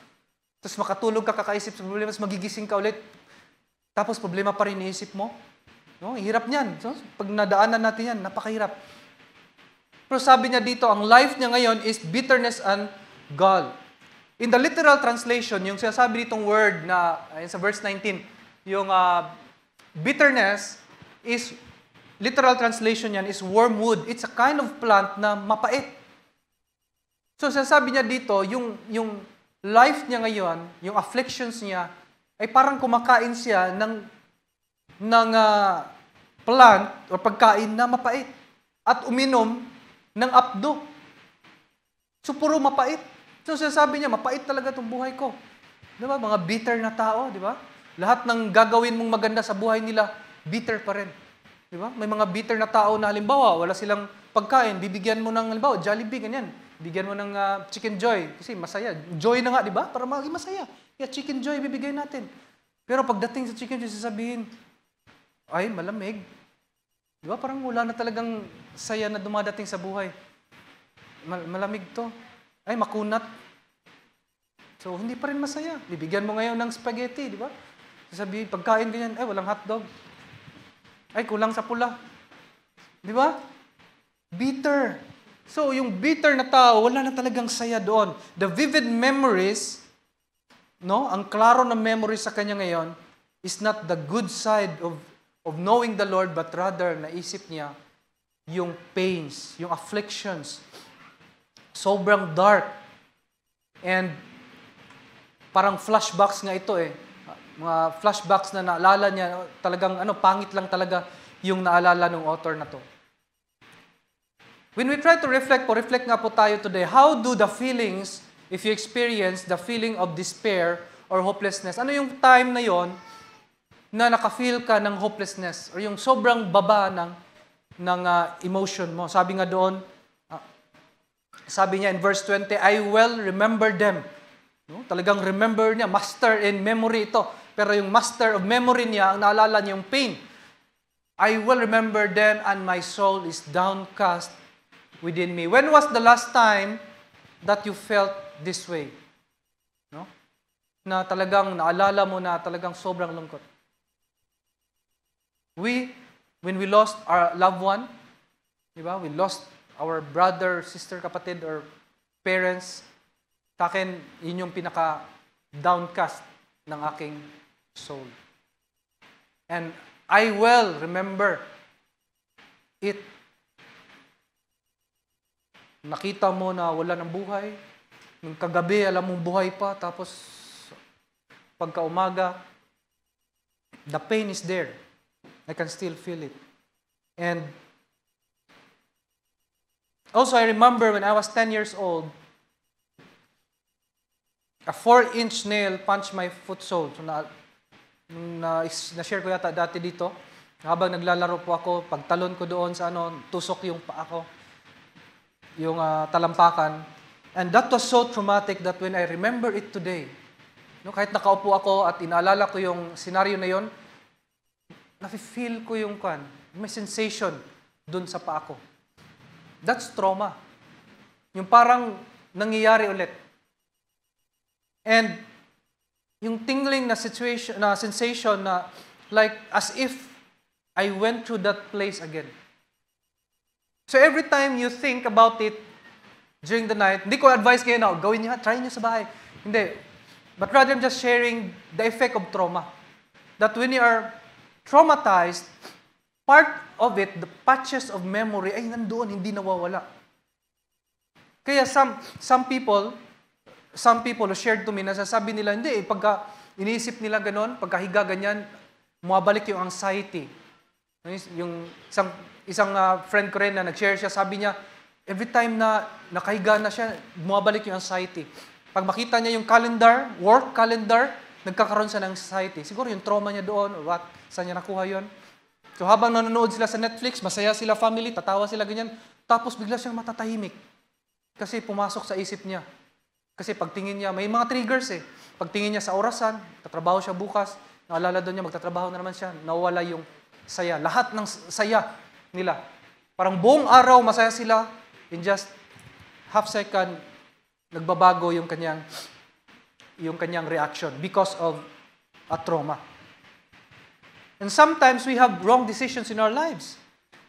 Tapos makatulog ka, kakaisip sa problema, tapos magigising ka ulit. Tapos problema pa rin iniisip mo. No? Hirap niyan. So, pag nadaanan natin yan, napakahirap. Pero sabi niya dito, ang life niya ngayon is bitterness and gall. In the literal translation, yung sinasabi ditong word na, sa verse 19, yung bitterness is, literal translation yan is wormwood. It's a kind of plant na mapait. So sinasabi niya dito, yung life niya ngayon, yung afflictions niya, ay parang kumakain siya ng plant o pagkain na mapait at uminom ng apdo. So, puro mapait. So, sinasabi niya, mapait talaga itong buhay ko. Di ba? Mga bitter na tao, di ba? Lahat ng gagawin mong maganda sa buhay nila, bitter pa rin. Di ba? May mga bitter na tao na halimbawa, wala silang pagkain, bibigyan mo ng halimbawa, Jollibee, ganyan. Bigyan mo ng Chicken Joy kasi masaya. Joy na nga, di ba? Para maging masaya. Yeah, Chicken Joy bibigay natin. Pero pagdating sa Chicken Joy, sasabihin, ay, malamig. Di ba? Parang wala na talagang saya na dumadating sa buhay. Malamig to. Ay, makunat. So, hindi pa rin masaya. Bibigyan mo ngayon ng spaghetti, di ba? Sasabihin, pagkain ganyan, ay, walang hotdog. Ay, kulang sa pula. Di ba? Bitter. So, yung bitter na tao, wala na talagang saya doon. The vivid memories, no, ang klaro na memories sa kanya ngayon, is not the good side of knowing the Lord, but rather, naisip niya, yung pains, yung afflictions. Sobrang dark. And, parang flashbacks nga ito eh. Mga flashbacks na naalala niya, talagang pangit lang talaga yung naalala ng author na to. When we try to reflect nga po tayo today, how do the feelings, if you experience the feeling of despair or hopelessness, ano yung time na yon na nakafeel ka ng hopelessness or yung sobrang baba ng emotion mo? Sabi nga doon, sabi niya in verse 20, I well remember them. No? Talagang remember niya, master in memory ito. Pero yung master of memory niya, ang naalala niya yung pain. I will remember them and my soul is downcast within me. When was the last time that you felt this way? No? Na talagang naalala mo na talagang sobrang lungkot. When we lost our loved one, di ba? We lost our brother, sister, kapatid, or parents. Sa akin, yun yung pinaka-downcast ng aking soul. And I well remember it. Nakita mo na wala ng buhay. Nung kagabi, alam mong buhay pa. Tapos, pagka-umaga, the pain is there. I can still feel it. And also, I remember when I was 10 years old, a 4-inch nail punched my foot sole. So, na-share ko yata dati dito. Habang naglalaro po ako, pagtalon ko doon sa tusok yung paa ko. Yung talampakan. And that was so traumatic that when I remember it today, kahit nakaupo ako at inaalala ko yung senaryo na yon, nafe-feel ko yung may sensation doon sa paa ko. That's trauma. Yung parang nangyayari ulit. And yung tingling na sensation na like as if I went through that place again. So every time you think about it during the night, hindi ko advise kayo na, gawin niyo, try niyo sa bahay. Hindi. But rather I'm just sharing the effect of trauma. That when you are traumatized, part of it, the patches of memory, ay nandoon, hindi nawawala. Kaya some people who shared to me, nasasabi nila, hindi, pagka iniisip nila ganon, pagkahiga ganyan, mawabalik yung anxiety. Yung isang friend ko rin na nag-share siya, sabi niya, every time na nakahiga na siya, mawabalik yung anxiety. Pag makita niya yung calendar, work calendar, nagkakaroon siya ng anxiety. Siguro yung trauma niya doon, or what, saan niya nakuha yun. So habang nanonood sila sa Netflix, masaya sila family, tatawa sila ganyan, tapos bigla siyang matatahimik. Kasi pumasok sa isip niya. Kasi pagtingin niya, may mga triggers eh. Pagtingin niya sa orasan, tatrabaho siya bukas, naalala doon niya, magtatrabaho na naman siya, nawala yung saya. Lahat ng saya nila. Parang buong araw, masaya sila, in just half second, nagbabago yung kanyang reaction because of a trauma. And sometimes we have wrong decisions in our lives.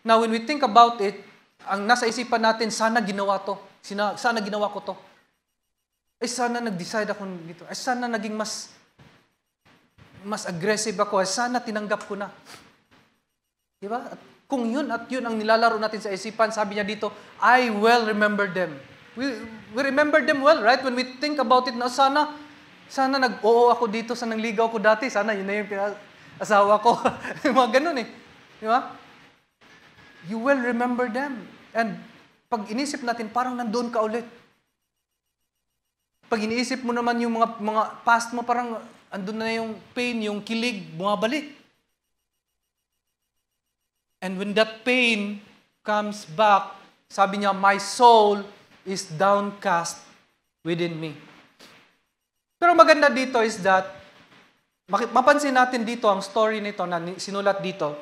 Now, when we think about it, ang nasa isipan natin, sana ginawa to. Sana ginawa ko to. Ay, sana nag-decide ako dito. Ay, sana naging mas aggressive ako. Ay, sana tinanggap ko na. Diba? At kung yun ang nilalaro natin sa isipan, sabi niya dito, I well remember them. we remember them well, right? When we think about it, na sana nag-oo ako dito sa nangligaw ko dati, sana yun na yung asawa ko. Mga ganun eh. Di ba? You will remember them. And pag inisip natin, parang nandoon ka ulit. Pag iniisip mo naman yung mga past mo, parang andun na yung pain, yung kilig, bumabalik. And when that pain comes back, sabi niya, my soul is downcast within me. Pero maganda dito is that, mapansin natin dito ang story nito na sinulat dito,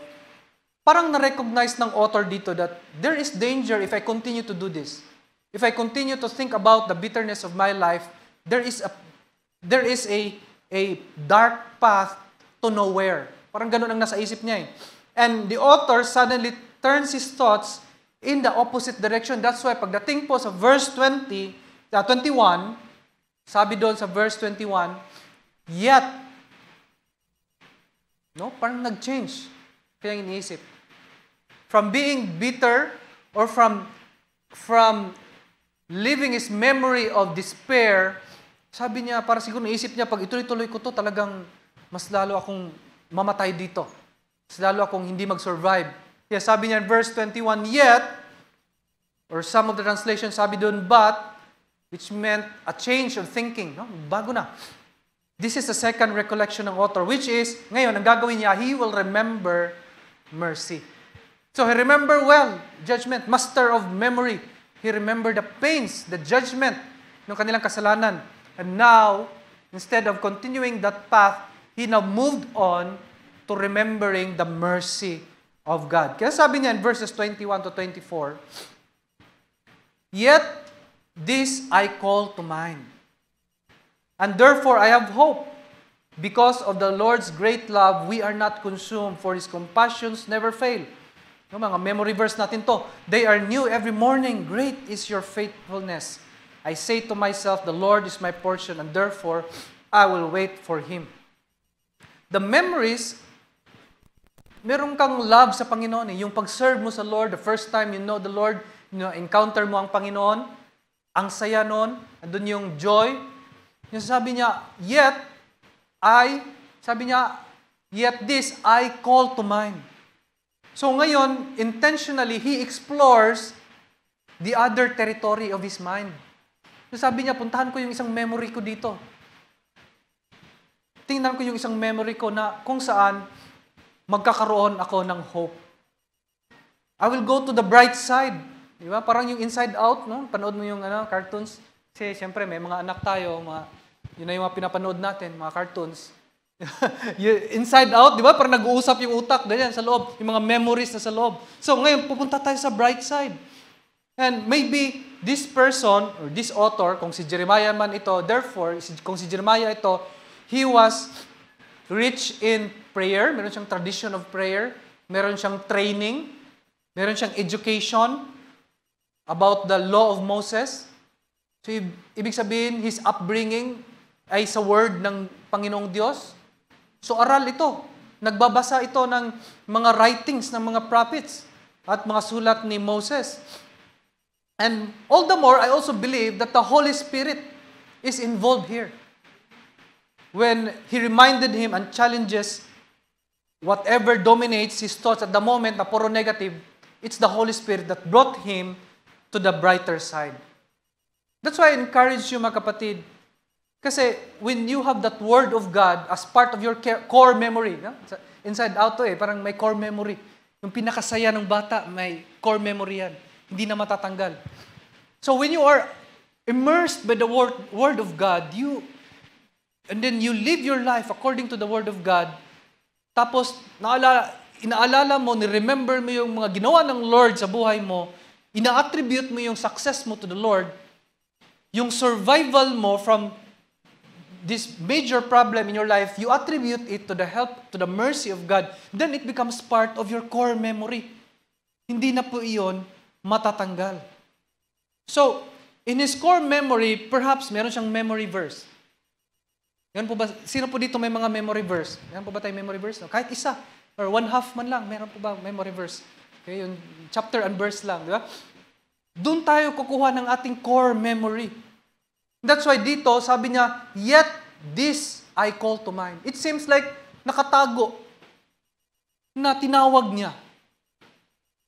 parang na-recognize ng author dito that there is danger if I continue to do this. If I continue to think about the bitterness of my life, there is a dark path to nowhere. Parang ganun ang nasa isip niya eh. And the author suddenly turns his thoughts in the opposite direction. That's why pagdating po sa verse 21, sabi doon sa verse 21, yet, no, parang nag-change. Kaya iniisip. From being bitter or from living his memory of despair, sabi niya, para siguro naisip niya, pag ituloy-tuloy ko to, talagang mas lalo akong mamatay dito. Mas lalo akong hindi mag-survive. Kaya sabi niya in verse 21, yet, or some of the translations sabi doon, but, which meant a change of thinking. No? Bago na. This is the second recollection ng author, which is, ngayon, ang gagawin niya, he will remember mercy. So he remember well, judgment, master of memory. He remembered the pains, the judgment ng kanilang kasalanan. And now, instead of continuing that path, he now moved on to remembering the mercy of God. Kaya sabi niya in verses 21 to 24, yet this I call to mind, and therefore I have hope. Because of the Lord's great love, we are not consumed, for His compassions never fail. No, mga memory verse natin to. They are new every morning. Great is your faithfulness. I say to myself, the Lord is my portion, and therefore I will wait for Him. The memories, meron kang love sa Panginoon eh. Yung pag-serve mo sa Lord, the first time you know the Lord, encounter mo ang Panginoon, ang saya nun, andun yung joy. Yung sabi niya, yet this I call to mind. So ngayon, intentionally, he explores the other territory of his mind. So sabi niya, puntahan ko yung isang memory ko dito. Tingnan ko yung isang memory ko na kung saan magkakaroon ako ng hope. I will go to the bright side. Di ba? Parang yung Inside Out, no? Panood mo yung cartoons. Kasi siyempre may mga anak tayo, yun na yung mga pinapanood natin, mga cartoons. Inside Out, di ba? Parang nag-uusap yung utak ganyan sa loob, yung mga memories na sa loob. So ngayon, pupunta tayo sa bright side. And maybe this person, or this author, kung si Jeremiah man ito, therefore, kung si Jeremiah ito, he was rich in prayer, meron siyang tradition of prayer, meron siyang training, meron siyang education about the law of Moses. So, ibig sabihin, his upbringing ay sa word ng Panginoong Diyos. So, aral ito. Nagbabasa ito ng mga writings ng mga prophets at mga sulat ni Moses. And all the more, I also believe that the Holy Spirit is involved here. When He reminded him and challenges whatever dominates his thoughts at the moment na puro negative, it's the Holy Spirit that brought him to the brighter side. That's why I encourage you, mga kapatid, kasi when you have that Word of God as part of your core memory, no? Inside Out to parang may core memory. Yung pinakasaya ng bata, may core memory yan. Hindi na matatanggal. So when you are immersed by the Word of God, and then you live your life according to the Word of God, tapos inaalala mo, ni-remember mo yung mga ginawa ng Lord sa buhay mo, ina-attribute mo yung success mo to the Lord, yung survival mo from this major problem in your life, you attribute it to the help, to the mercy of God, then it becomes part of your core memory. Hindi na po iyon matatanggal. So, in his core memory, perhaps meron siyang memory verse. Yan po ba? Sino po dito may mga memory verse? Yan po ba tayo memory verse? No? Kahit isa, or one half man lang, meron po ba memory verse? Okay, yung chapter and verse lang, di ba? Doon tayo kukuha ng ating core memory. That's why dito, sabi niya, yet this I call to mind. It seems like nakatago na tinawag niya.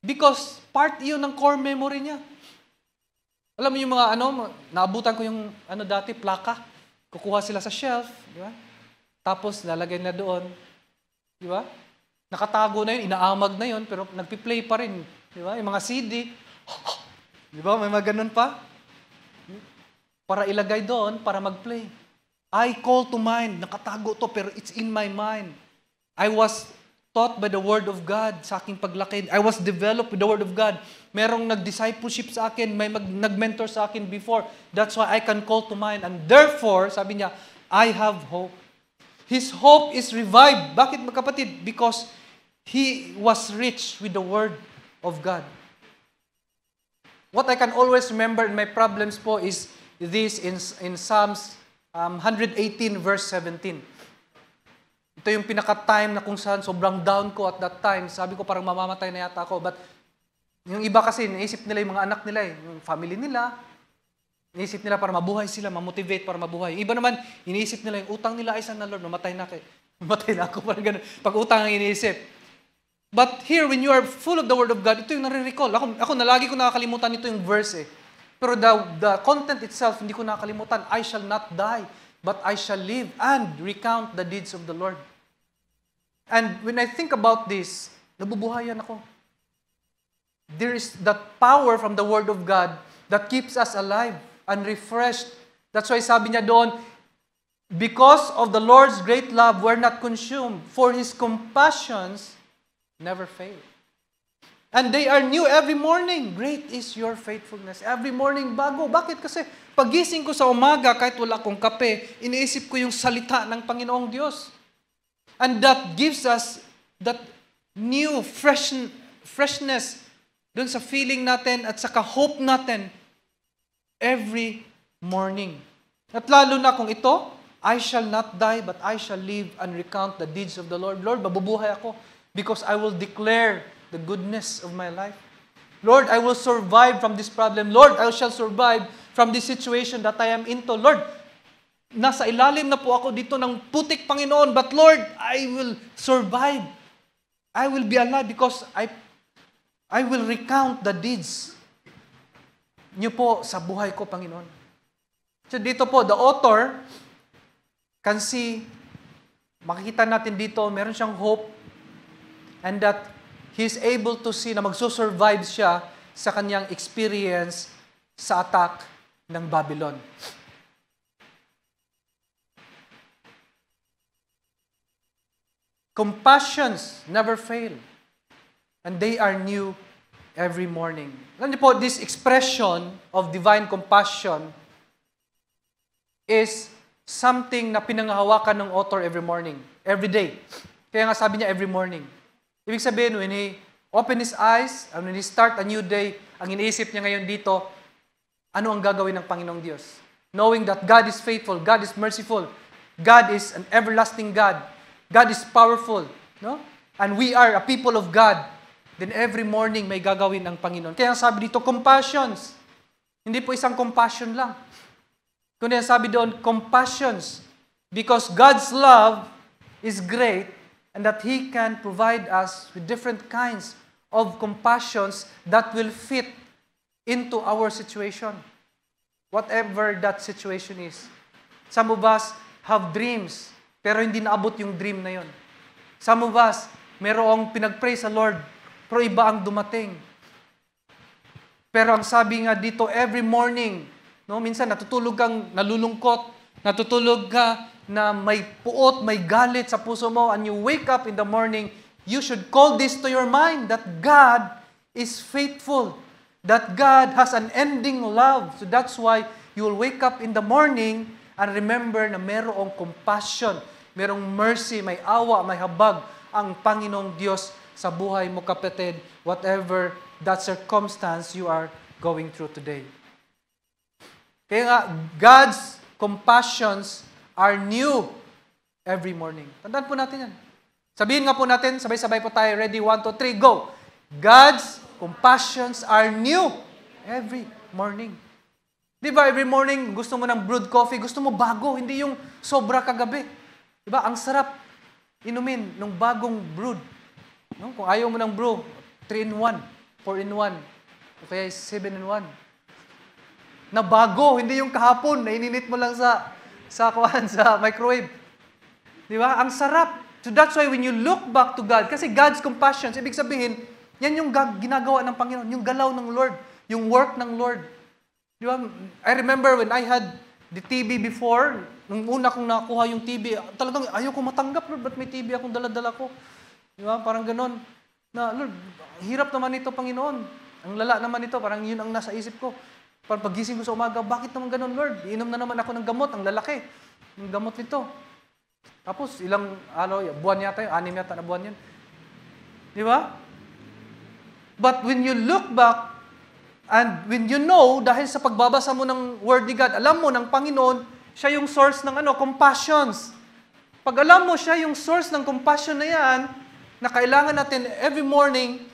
Because part yun ng core memory niya. Alam mo yung mga naabutan ko yung dati, plaka. Kukuha sila sa shelf, di ba? Tapos lalagay na doon, di ba? Nakatago na yun, inaamag na yun, pero nagpi-play pa rin, di ba? Yung mga CD, di ba? May mga ganun pa. Para ilagay doon, para mag-play. I call to mind, nakatago to, pero it's in my mind. I was taught by the Word of God sa aking paglaki. I was developed with the Word of God. Merong nag-discipleship sa akin, may nag-mentor sa akin before. That's why I can call to mind. And therefore, sabi niya, I have hope. His hope is revived. Bakit magkapatid? Because he was rich with the Word of God. What I can always remember in my problems po is this in Psalms 118 verse 17. Ito yung pinaka-time na kung saan sobrang down ko at that time. Sabi ko parang mamamatay na yata ako. But yung iba kasi, naisip nila yung mga anak nila, yung family nila. Naisip nila para mabuhay sila, mamotivate para mabuhay. Yung iba naman, iniisip nila yung utang nila ay sana Lord, mamatay na ako. Parang ganun. Pag utang ang iniisip. But here, when you are full of the Word of God, ito yung nare-recall. Ako lagi ko nakakalimutan ito yung verse eh. Pero the content itself, hindi ko nakakalimutan. I shall not die, but I shall live and recount the deeds of the Lord. And when I think about this, nabubuhayan ako. There is that power from the Word of God that keeps us alive and refreshed. That's why sabi niya doon, because of the Lord's great love, we're not consumed, for His compassions never fail. And they are new every morning. Great is your faithfulness. Every morning bago. Bakit? Kasi pagising ko sa umaga, kahit wala akong kape, iniisip ko yung salita ng Panginoong Diyos. And that gives us that new freshness dun sa feeling natin at saka hope natin every morning. At lalo na kung ito, I shall not die, but I shall live and recount the deeds of the Lord. Lord, mabubuhay ako because I will declare the goodness of my life. Lord, I will survive from this problem. Lord, I shall survive from this situation that I am into. Lord, nasa ilalim na po ako dito ng putik, Panginoon, but Lord, I will survive. I will be alive because I will recount the deeds niyo po sa buhay ko, Panginoon. So dito po, the author can see, makikita natin dito, meron siyang hope and that he's able to see na magsusurvive siya sa kanyang experience sa attack ng Babylon. Compassions never fail. And they are new every morning. Alam niyo po, this expression of divine compassion is something na pinanghahawakan ng author every morning, every day. Kaya nga sabi niya every morning. Ibig sabihin, when he open his eyes, and when he start a new day, ang iniisip niya ngayon dito, ano ang gagawin ng Panginoong Diyos? Knowing that God is faithful, God is merciful, God is an everlasting God, God is powerful, no? And we are a people of God. Then every morning may gagawin ng Panginoon. Kaya sabi dito, compassions. Hindi po isang compassion lang. Kundi sabi doon, compassions. Because God's love is great and that He can provide us with different kinds of compassions that will fit into our situation. Whatever that situation is. Some of us have dreams, pero hindi naabot yung dream na yon. Some of us, merong pinag-pray sa Lord, pero iba ang dumating. Pero ang sabi nga dito, every morning, no, minsan natutulog kang nalulungkot, natutulog ka na may puot, may galit sa puso mo, and you wake up in the morning, you should call this to your mind, that God is faithful, that God has an ending love. So that's why you will wake up in the morning and remember na merong compassion, merong mercy, may awa, may habag ang Panginoong Diyos sa buhay mo, kapatid, whatever that circumstance you are going through today. Kaya nga, God's compassions are new every morning. Tandaan po natin yan. Sabihin nga po natin, sabay-sabay po tayo. Ready? 1, 2, 3, go! God's compassions are new Every morning. Di ba, every morning, gusto mo ng brewed coffee, gusto mo bago, hindi yung sobra kagabi. Di ba, ang sarap inumin ng bagong brewed. No? Kung ayaw mo ng brew, 3-in-1, 4-in-1, o kaya 7-in-1. Na bago, hindi yung kahapon, na ininit mo lang sa microwave. Di ba? Ang sarap. So that's why when you look back to God, kasi God's compassions, ibig sabihin, yan yung ginagawa ng Panginoon, yung galaw ng Lord, yung work ng Lord. Di ba? I remember when I had the TB before, nung una kong nakuha yung TB, talagang ayaw ko matanggap, Lord, ba't may TB akong dala-dala ko? Di ba? Parang ganon. Na, Lord, hirap naman ito, Panginoon. Ang lala naman ito, parang yun ang nasa isip ko. Parang pagising ko sa umaga, bakit naman ganon, Lord? Iinom na naman ako ng gamot, ang lalaki. Yung gamot nito. Tapos, buwan yata yun, 6 yata na buwan yun. Di ba? But when you look back, and when you know, dahil sa pagbabasa mo ng Word ni God, alam mo ng Panginoon, siya yung source ng compassions. Pag alam mo siya yung source ng compassion na yan, na kailangan natin every morning,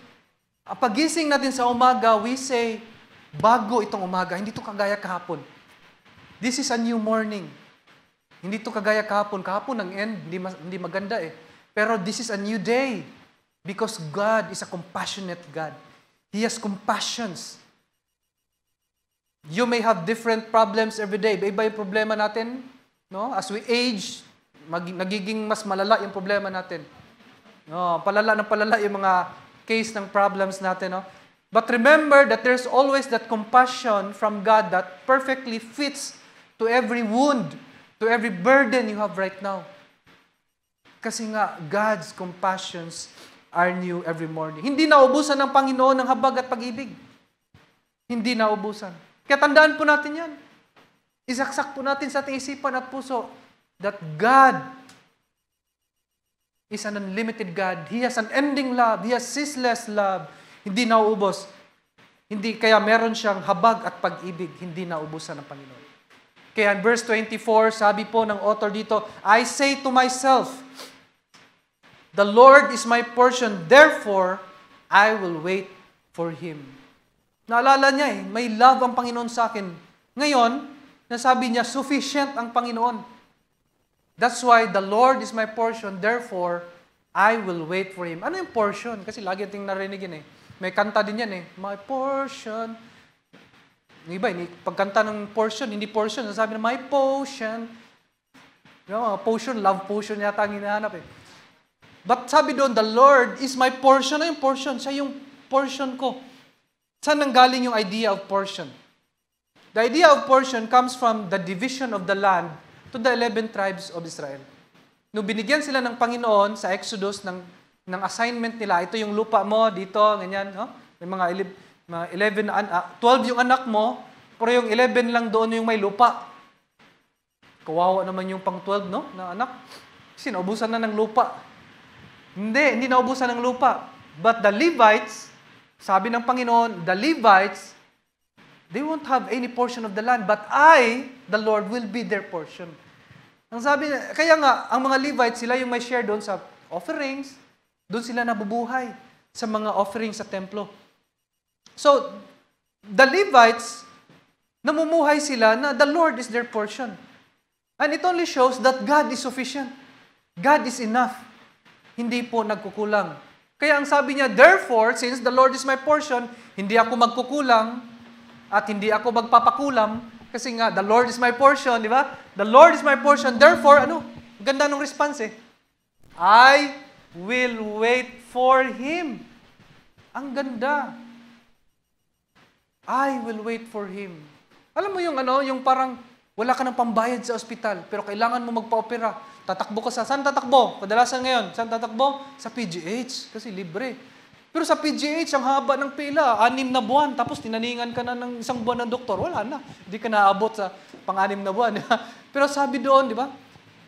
pagising natin sa umaga, we say, bago itong umaga, hindi ito kagaya kahapon. This is a new morning. Hindi ito kagaya kahapon. Kahapon ang end, hindi maganda eh. Pero this is a new day. Because God is a compassionate God. He has compassions. You may have different problems every day. Iba yung problema natin. No? As we age, nagiging mas malala yung problema natin. No? Palala yung mga case ng problems natin. No? But remember that there's always that compassion from God that perfectly fits to every wound, to every burden you have right now. Kasi nga, God's compassions are new every morning. Hindi naubusan ng Panginoon ng habag at pag-ibig. Hindi naubusan. Kaya tandaan po natin yan. Isaksak po natin sa ating isipan at puso that God is an unlimited God. He has an ending love. He has ceaseless love. Hindi nauubos. Hindi, kaya meron siyang habag at pag-ibig. Hindi naubusan ng Panginoon. Kaya in verse 24, sabi po ng author dito, I say to myself, the Lord is my portion, therefore, I will wait for Him. Naalala niya may love ang Panginoon sa akin. Ngayon, nasabi niya, sufficient ang Panginoon. That's why the Lord is my portion, therefore, I will wait for Him. Ano yung portion? Kasi lagi nating narinig yun May kanta din yan My portion. Yung iba, pagkanta ng portion, hindi portion. Sabi na, my potion. Potion, love potion yata ang hinahanap But sabi doon, the Lord is my portion. Ano yung portion? Siya yung portion ko. Saan nanggaling yung idea of portion? The idea of portion comes from the division of the land to the 11 tribes of Israel. Nung binigyan sila ng Panginoon sa Exodus ng assignment nila, ito yung lupa mo, dito, ganyan. No? May mga 12 yung anak mo, pero yung 11 lang doon yung may lupa. Kawawa naman yung pang 12, no? Na anak. Kasi naubusan na ng lupa. Hindi naubusan ng lupa. But the Levites, sabi ng Panginoon, the Levites, they won't have any portion of the land, but I, the Lord, will be their portion. Ang sabi, kaya nga, ang mga Levites, sila yung may share doon sa offerings, doon sila nabubuhay sa mga offerings sa templo. So, the Levites, namumuhay sila na the Lord is their portion. And it only shows that God is sufficient. God is enough. Hindi po nagkukulang. Kaya ang sabi niya, therefore, since the Lord is my portion, hindi ako magkukulang at hindi ako magpapakulam kasi nga, the Lord is my portion, di ba? The Lord is my portion. Therefore, ganda ng response I will wait for Him. Ang ganda. I will wait for Him. Alam mo yung parang wala ka ng pambayad sa ospital, pero kailangan mo magpa-opera. Tatakbo ka saan tatakbo? Kadalasan ngayon, saan tatakbo? Sa PGH, kasi libre. Pero sa PGH, ang haba ng pila, 6 na buwan, tapos tinaningan ka na ng 1 buwan ng doktor, wala na. Hindi ka naabot sa pang-6 na buwan. Pero sabi doon, di ba?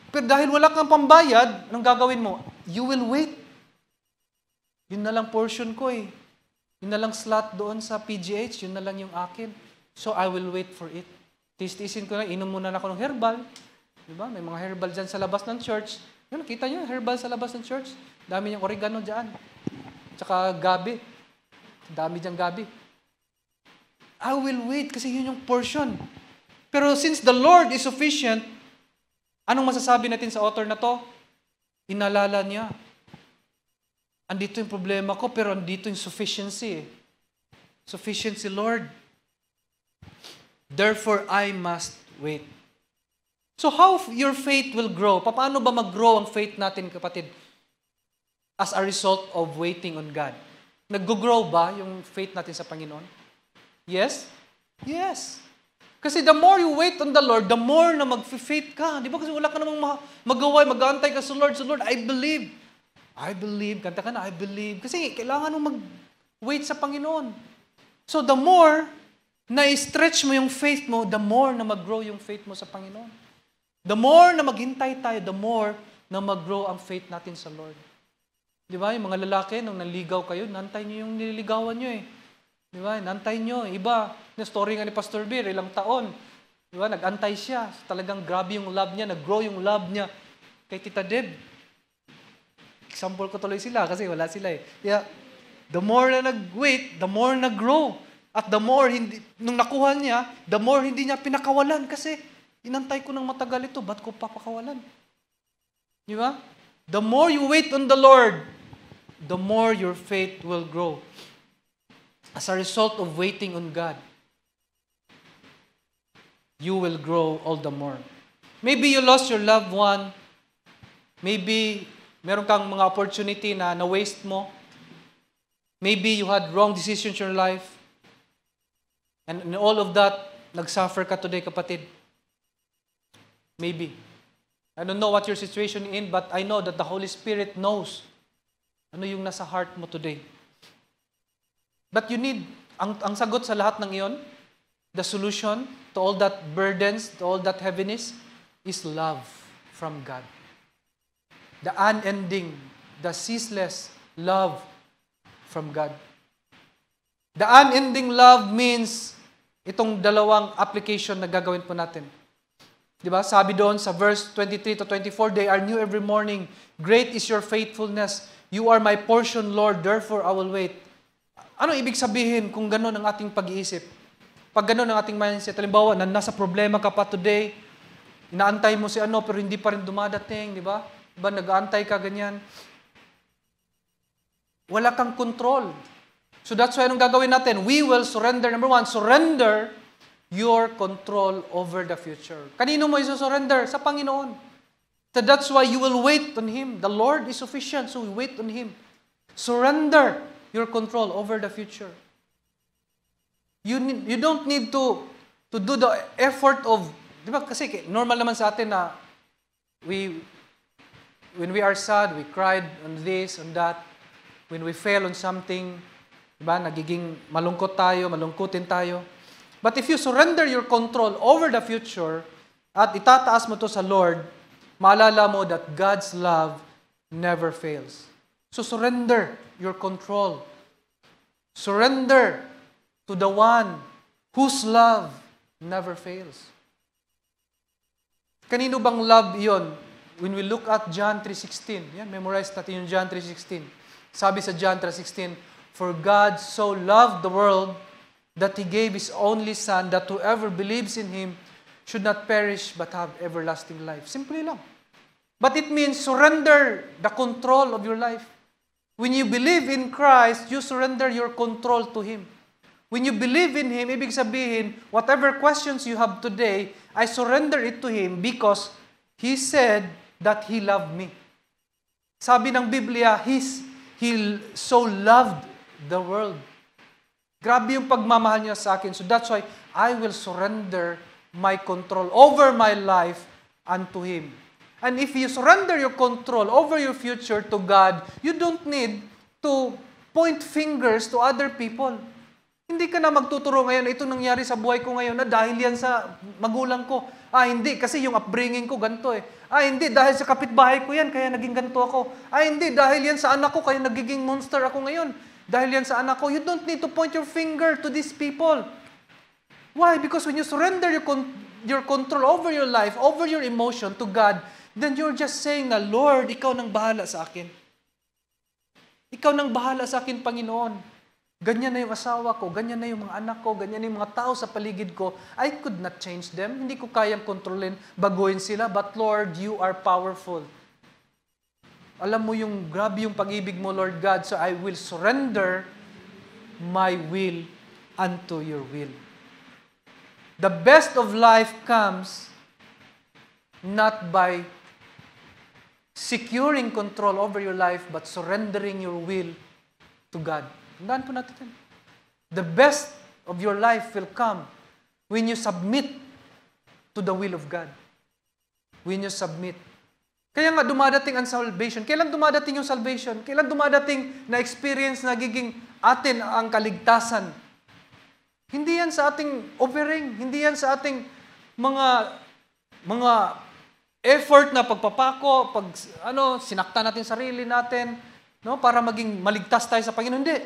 Pero dahil wala kang pambayad, anong gagawin mo? You will wait. Yun na lang portion ko Yun na lang slot doon sa PGH, yun na lang yung akin. So I will wait for it. Tistisin ko na, inom muna ako ng herbal. Diba? May mga herbal dyan sa labas ng church. Yun, nakita nyo, herbal sa labas ng church. Dami niyang oregano dyan. Tsaka gabi. Dami dyan gabi. I will wait kasi yun yung portion. Pero since the Lord is sufficient, anong masasabi natin sa author na to? Inalala niya. Andito yung problema ko, pero andito yung sufficiency. Sufficiency, Lord. Therefore, I must wait. So how your faith will grow? Paano ba mag-grow ang faith natin, kapatid? As a result of waiting on God. Nag-grow ba yung faith natin sa Panginoon? Yes? Yes. Kasi the more you wait on the Lord, the more na mag-faith ka. Di ba? Kasi wala ka namang magawa, mag-aantay ka sa Lord. So Lord, I believe. I believe. Kanta ka na, I believe. Kasi kailangan mong mag-wait sa Panginoon. So the more na i-stretch mo yung faith mo, the more na mag-grow yung faith mo sa Panginoon. The more na maghintay tayo, the more na mag-grow ang faith natin sa Lord. Di ba? Yung mga lalaki, nung naligaw kayo, nantay nyo yung nililigawan nyo eh. Di ba? Nantay nyo. Iba, na story nga ni Pastor Beer, ilang taon. Di ba? Nag-antay siya. Talagang grabe yung love niya, nag-grow yung love niya kay Tita Deb. Example ko tuloy sila kasi wala sila eh. Yeah. The more na nag-wait, the more nag-grow. At the more, nung nakuha niya, the more hindi niya pinakawalan kasi inantay ko ng matagal ito, ba't ko papakawalan? Di ba? The more you wait on the Lord, the more your faith will grow. As a result of waiting on God, you will grow all the more. Maybe you lost your loved one. Maybe meron kang mga opportunity na na-waste mo. Maybe you had wrong decisions in your life. And in all of that, nag-suffer ka today, kapatid. Maybe. I don't know what your situation is in, but I know that the Holy Spirit knows ano yung nasa heart mo today. But you need, ang sagot sa lahat ng iyon, the solution to all that burdens, to all that heaviness, is love from God. The unending, the ceaseless love from God. The unending love means itong dalawang application na gagawin po natin. Diba? Sabi doon sa verse 23 to 24, they are new every morning. Great is your faithfulness. You are my portion, Lord. Therefore, I will wait. Ano ibig sabihin kung gano'n ang ating pag-iisip? Pag gano'n ang ating mindset, halimbawa, nasa problema ka pa today, inaantay mo si ano, pero hindi pa rin dumadating, di ba? Diba, nag-aantay ka ganyan. Wala kang control. So that's why anong gagawin natin? We will surrender. Number one, surrender your control over the future. Kanino mo isusurrender? Sa Panginoon. So that's why you will wait on Him. The Lord is sufficient, so we wait on Him. Surrender your control over the future. You don't need to do the effort of, di ba, kasi normal naman sa atin na when we are sad, we cried on this, on that. When we fail on something, di ba, nagiging malungkutin tayo. But if you surrender your control over the future at itataas mo to sa Lord, maalala mo that God's love never fails. So surrender your control. Surrender to the one whose love never fails. Kanino bang love iyon? When we look at John 3:16, yan, memorize natin yung John 3:16. Sabi sa John 3:16, for God so loved the world that He gave His only Son, that whoever believes in Him should not perish but have everlasting life. Simple lang. But it means surrender the control of your life. When you believe in Christ, you surrender your control to Him. When you believe in Him, ibig sabihin, whatever questions you have today, I surrender it to Him because He said that He loved me. Sabi ng Biblia, He so loved the world. Grabe yung pagmamahal niya sa akin. So that's why I will surrender my control over my life unto Him. And if you surrender your control over your future to God, you don't need to point fingers to other people. Hindi ka na magtuturo ngayon, ito nangyari sa buhay ko ngayon na dahil yan sa magulang ko. Hindi, kasi yung upbringing ko ganito eh. Hindi, dahil sa kapitbahay ko yan, kaya naging ganito ako. Hindi, dahil yan sa anak ko, kaya nagiging monster ako ngayon. Dahil yan sa anak ko, you don't need to point your finger to these people. Why? Because when you surrender your control over your life, over your emotion to God, then you're just saying na, Lord, Ikaw nang bahala sa akin. Ikaw nang bahala sa akin, Panginoon. ganyan na yung asawa ko, ganyan na yung mga anak ko, ganyan na yung mga tao sa paligid ko, I could not change them. Hindi ko kayang kontrolin, baguhin sila. But Lord, you are powerful. Alam mo yung grabe yung pag-ibig mo, Lord God, so I will surrender my will unto your will. The best of life comes not by securing control over your life, but surrendering your will to God. Tandaan po natin. The best of your life will come when you submit to the will of God. When you submit. Kaya nga dumadating ang salvation. Kailan dumadating yung salvation? Kailan dumadating na experience na nagiging atin ang kaligtasan? Hindi yan sa ating offering. Hindi yan sa ating mga effort na pagpapako, sinakta natin sarili natin, no, para maging maligtas tayo sa Panginoon. Hindi.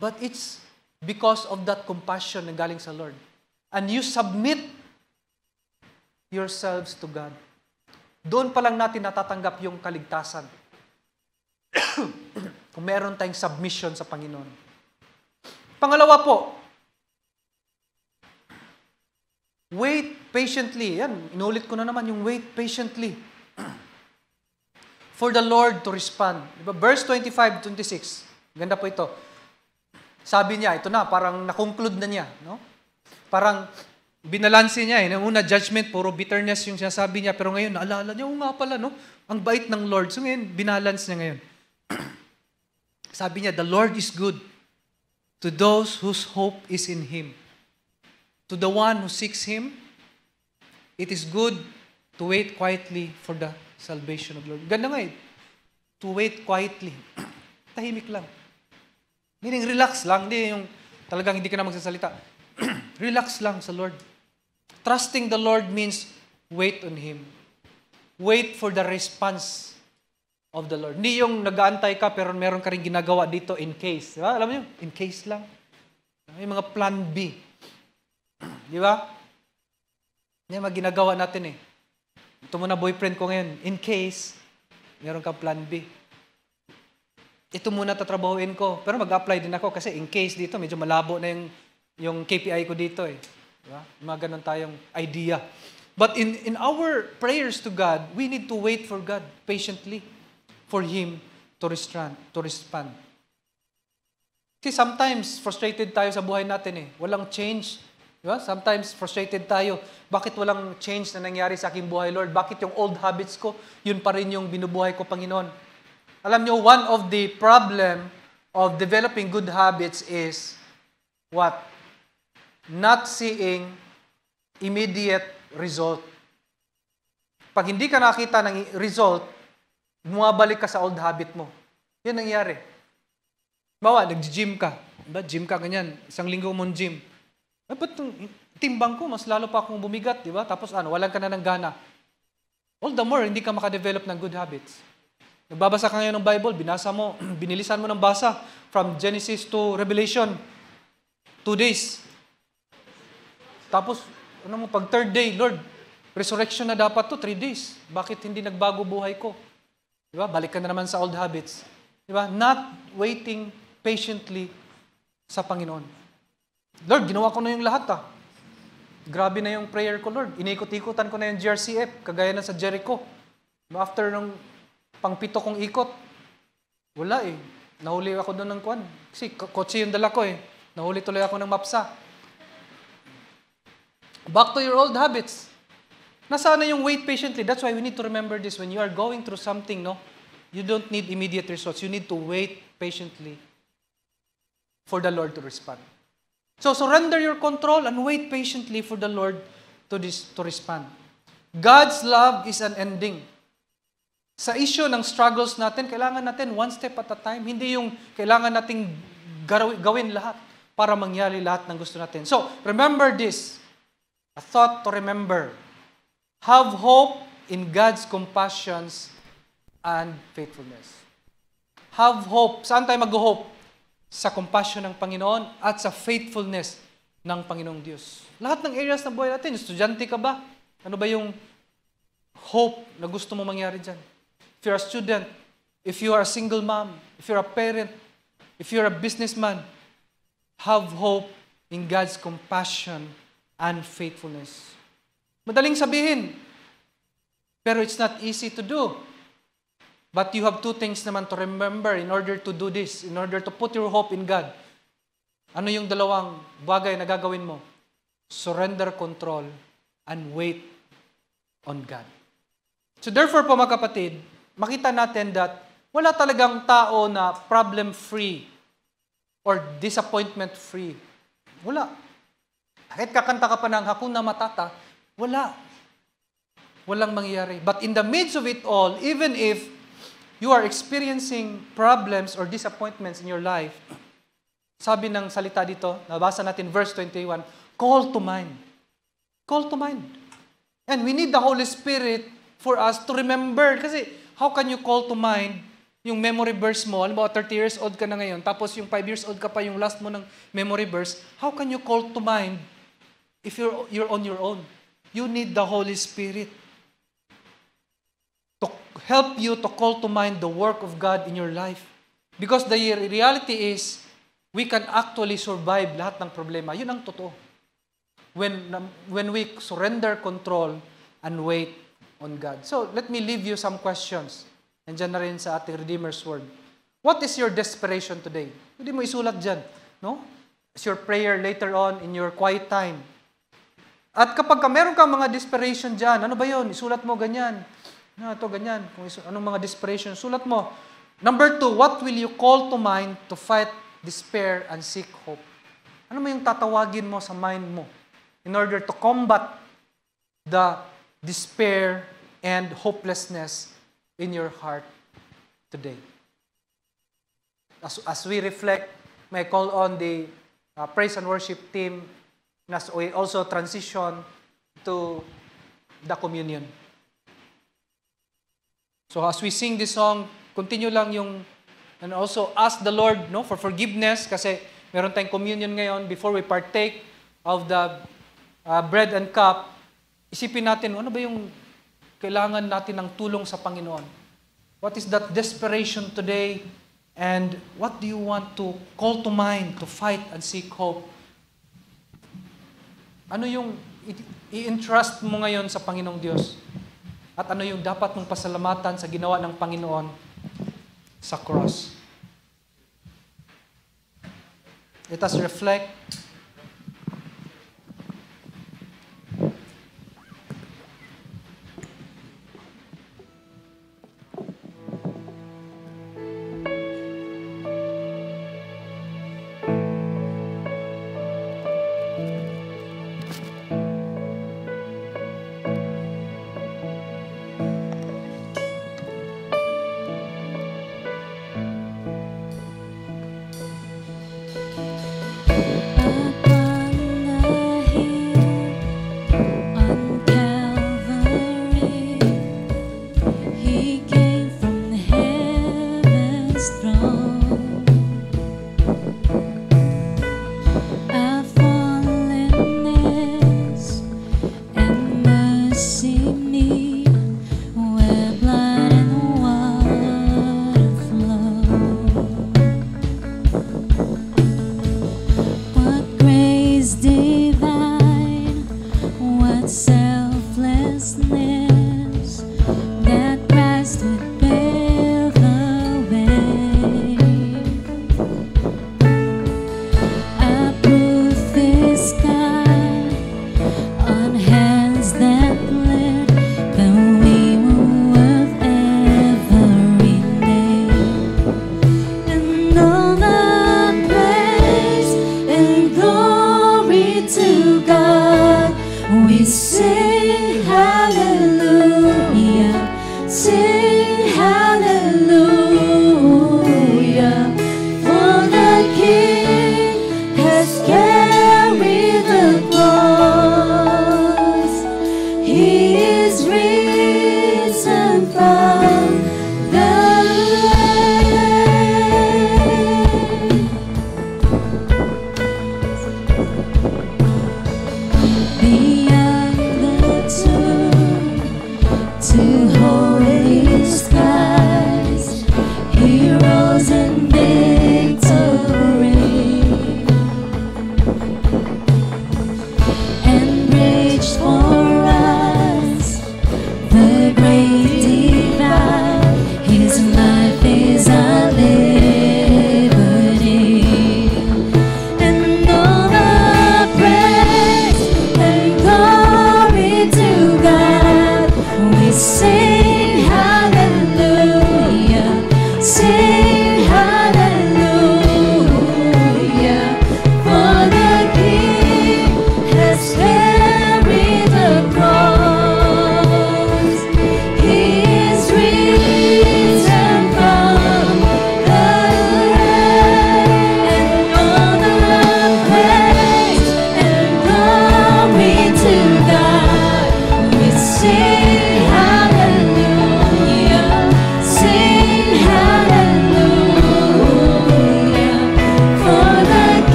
But it's because of that compassion na galing sa Lord. And you submit yourselves to God. Doon pa lang natin natatanggap yung kaligtasan. Kung meron tayong submission sa Panginoon. Pangalawa po, wait patiently. Yan, inulit ko na naman yung wait patiently. For the Lord to respond. Diba? Verse 25-26. Ganda po ito. Sabi niya, ito na, parang na-conclude na niya. No? Parang binalansi niya. Nung una, judgment, puro bitterness yung sinasabi niya. Pero ngayon, naalala niya, nga pala, no? Ang bait ng Lord. So ngayon, binalance niya ngayon. Sabi niya, the Lord is good to those whose hope is in Him. To the one who seeks Him, it is good to wait quietly for the salvation of the Lord. Ganda nga eh. To wait quietly. Tahimik lang. Meaning, relax lang. Hindi yung talagang hindi ka na magsasalita. Relax lang sa Lord. Trusting the Lord means wait on Him. Wait for the response of the Lord. Hindi yung nag-aantay ka pero meron ka rin ginagawa dito in case. Diba? Alam mo yun? In case lang. May mga plan B. Di ba? Yan mga ginagawa natin eh. Ito muna boyfriend ko ngayon. In case, meron kang plan B. Ito muna tatrabahuin ko. Pero mag-apply din ako kasi in case dito, medyo malabo na yung KPI ko dito eh. Diba? Mga ganun tayong idea. But in our prayers to God, we need to wait for God patiently for Him to respond. Kasi sometimes, frustrated tayo sa buhay natin eh. Walang change. Diba? Sometimes, frustrated tayo. Bakit walang change na nangyari sa aking buhay, Lord? Bakit yung old habits ko, yun pa rin yung binubuhay ko, Panginoon? Alam nyo, one of the problem of developing good habits is what? Not seeing immediate result. Pag hindi ka nakita ng result, bumabalik ka sa old habit mo. Yan nangyari. Bawa, nag-gym ka. Diba? Gym ka, ganyan. Isang linggo mong gym. Ba't timbang ko, mas lalo pa akong bumigat, di ba? Tapos walang ka na ng gana. All the more, hindi ka makadevelop ng good habits. Nagbabasa ka ngayon ng Bible, binasa mo, binilisan mo ng basa from Genesis to Revelation. 2 days. Tapos, pag third day, Lord, resurrection na dapat to, 3 days. Bakit hindi nagbago buhay ko? Diba? Balik ka na naman sa old habits. Diba? Not waiting patiently sa Panginoon. Lord, ginawa ko na yung lahat Grabe na yung prayer ko, Lord. Inikot-ikutan ko na yung GRCF, kagaya na sa Jericho. After ng pang-7 kong ikot, wala eh. Nahuli ako doon ng kwan. Kasi kotse yung dala ko eh. Nahuli tuloy ako ng mapsa. Back to your old habits. Nasaan na yung wait patiently? That's why we need to remember this. When you are going through something, no, you don't need immediate results. You need to wait patiently for the Lord to respond. So surrender your control and wait patiently for the Lord to respond. God's love is unending. Sa issue ng struggles natin, kailangan natin one step at a time. Hindi yung kailangan nating gawin lahat para mangyari lahat ng gusto natin. So, remember this. A thought to remember. Have hope in God's compassions and faithfulness. Have hope. Saan tayo mag-hope? Sa compassion ng Panginoon at sa faithfulness ng Panginoong Diyos. Lahat ng areas ng buhay natin. Estudyante ka ba? Ano ba yung hope na gusto mo mangyari dyan? If you're a student, if you are a single mom, if you're a parent, If you're a businessman, have hope in God's compassion and faithfulness. Madaling sabihin, pero it's not easy to do. But you have two things naman to remember in order to do this, in order to put your hope in God. Ano yung dalawang bagay na gagawin mo? Surrender control and wait on God. So therefore po mga kapatid, makita natin that wala talagang tao na problem-free or disappointment-free. Wala. Kahit kakanta ka pa ng Hakuna Matata, wala. Walang mangyayari. But in the midst of it all, even if you are experiencing problems or disappointments in your life, sabi ng salita dito, nabasa natin verse 21, call to mind. Call to mind. And we need the Holy Spirit for us to remember. Kasi how can you call to mind yung memory verse mo? Alam mo, 30 years old ka na ngayon, tapos yung 5 years old ka pa yung last mo ng memory verse. How can you call to mind if you're on your own? You need the Holy Spirit to help you to call to mind the work of God in your life. Because the reality is, we can actually survive lahat ng problema. Yun ang totoo. When we surrender control and wait on God. So, let me leave you some questions. Nandiyan na rin sa ating Redeemer's Word. What is your desperation today? Pwede mo isulat dyan. No? It's your prayer later on in your quiet time. At kapag meron kang mga desperation dyan, ano ba yun? Isulat mo ganyan. Ito, ganyan. Kung anong mga desperation, sulat mo. Number 2, what will you call to mind to fight despair and seek hope? Ano mo yung tatawagin mo sa mind mo in order to combat the despair and hopelessness in your heart today? As we reflect, may call on the praise and worship team as we also transition to the communion. So as we sing this song, continue lang yung, and also ask the Lord for forgiveness kasi meron tayong communion ngayon. Before we partake of the bread and cup, isipin natin, ano ba yung kailangan natin ng tulong sa Panginoon? What is that desperation today? And what do you want to call to mind to fight and seek hope? Ano yung i-entrust mo ngayon sa Panginoong Diyos? At ano yung dapat mong pasalamatan sa ginawa ng Panginoon sa cross? Let us reflect.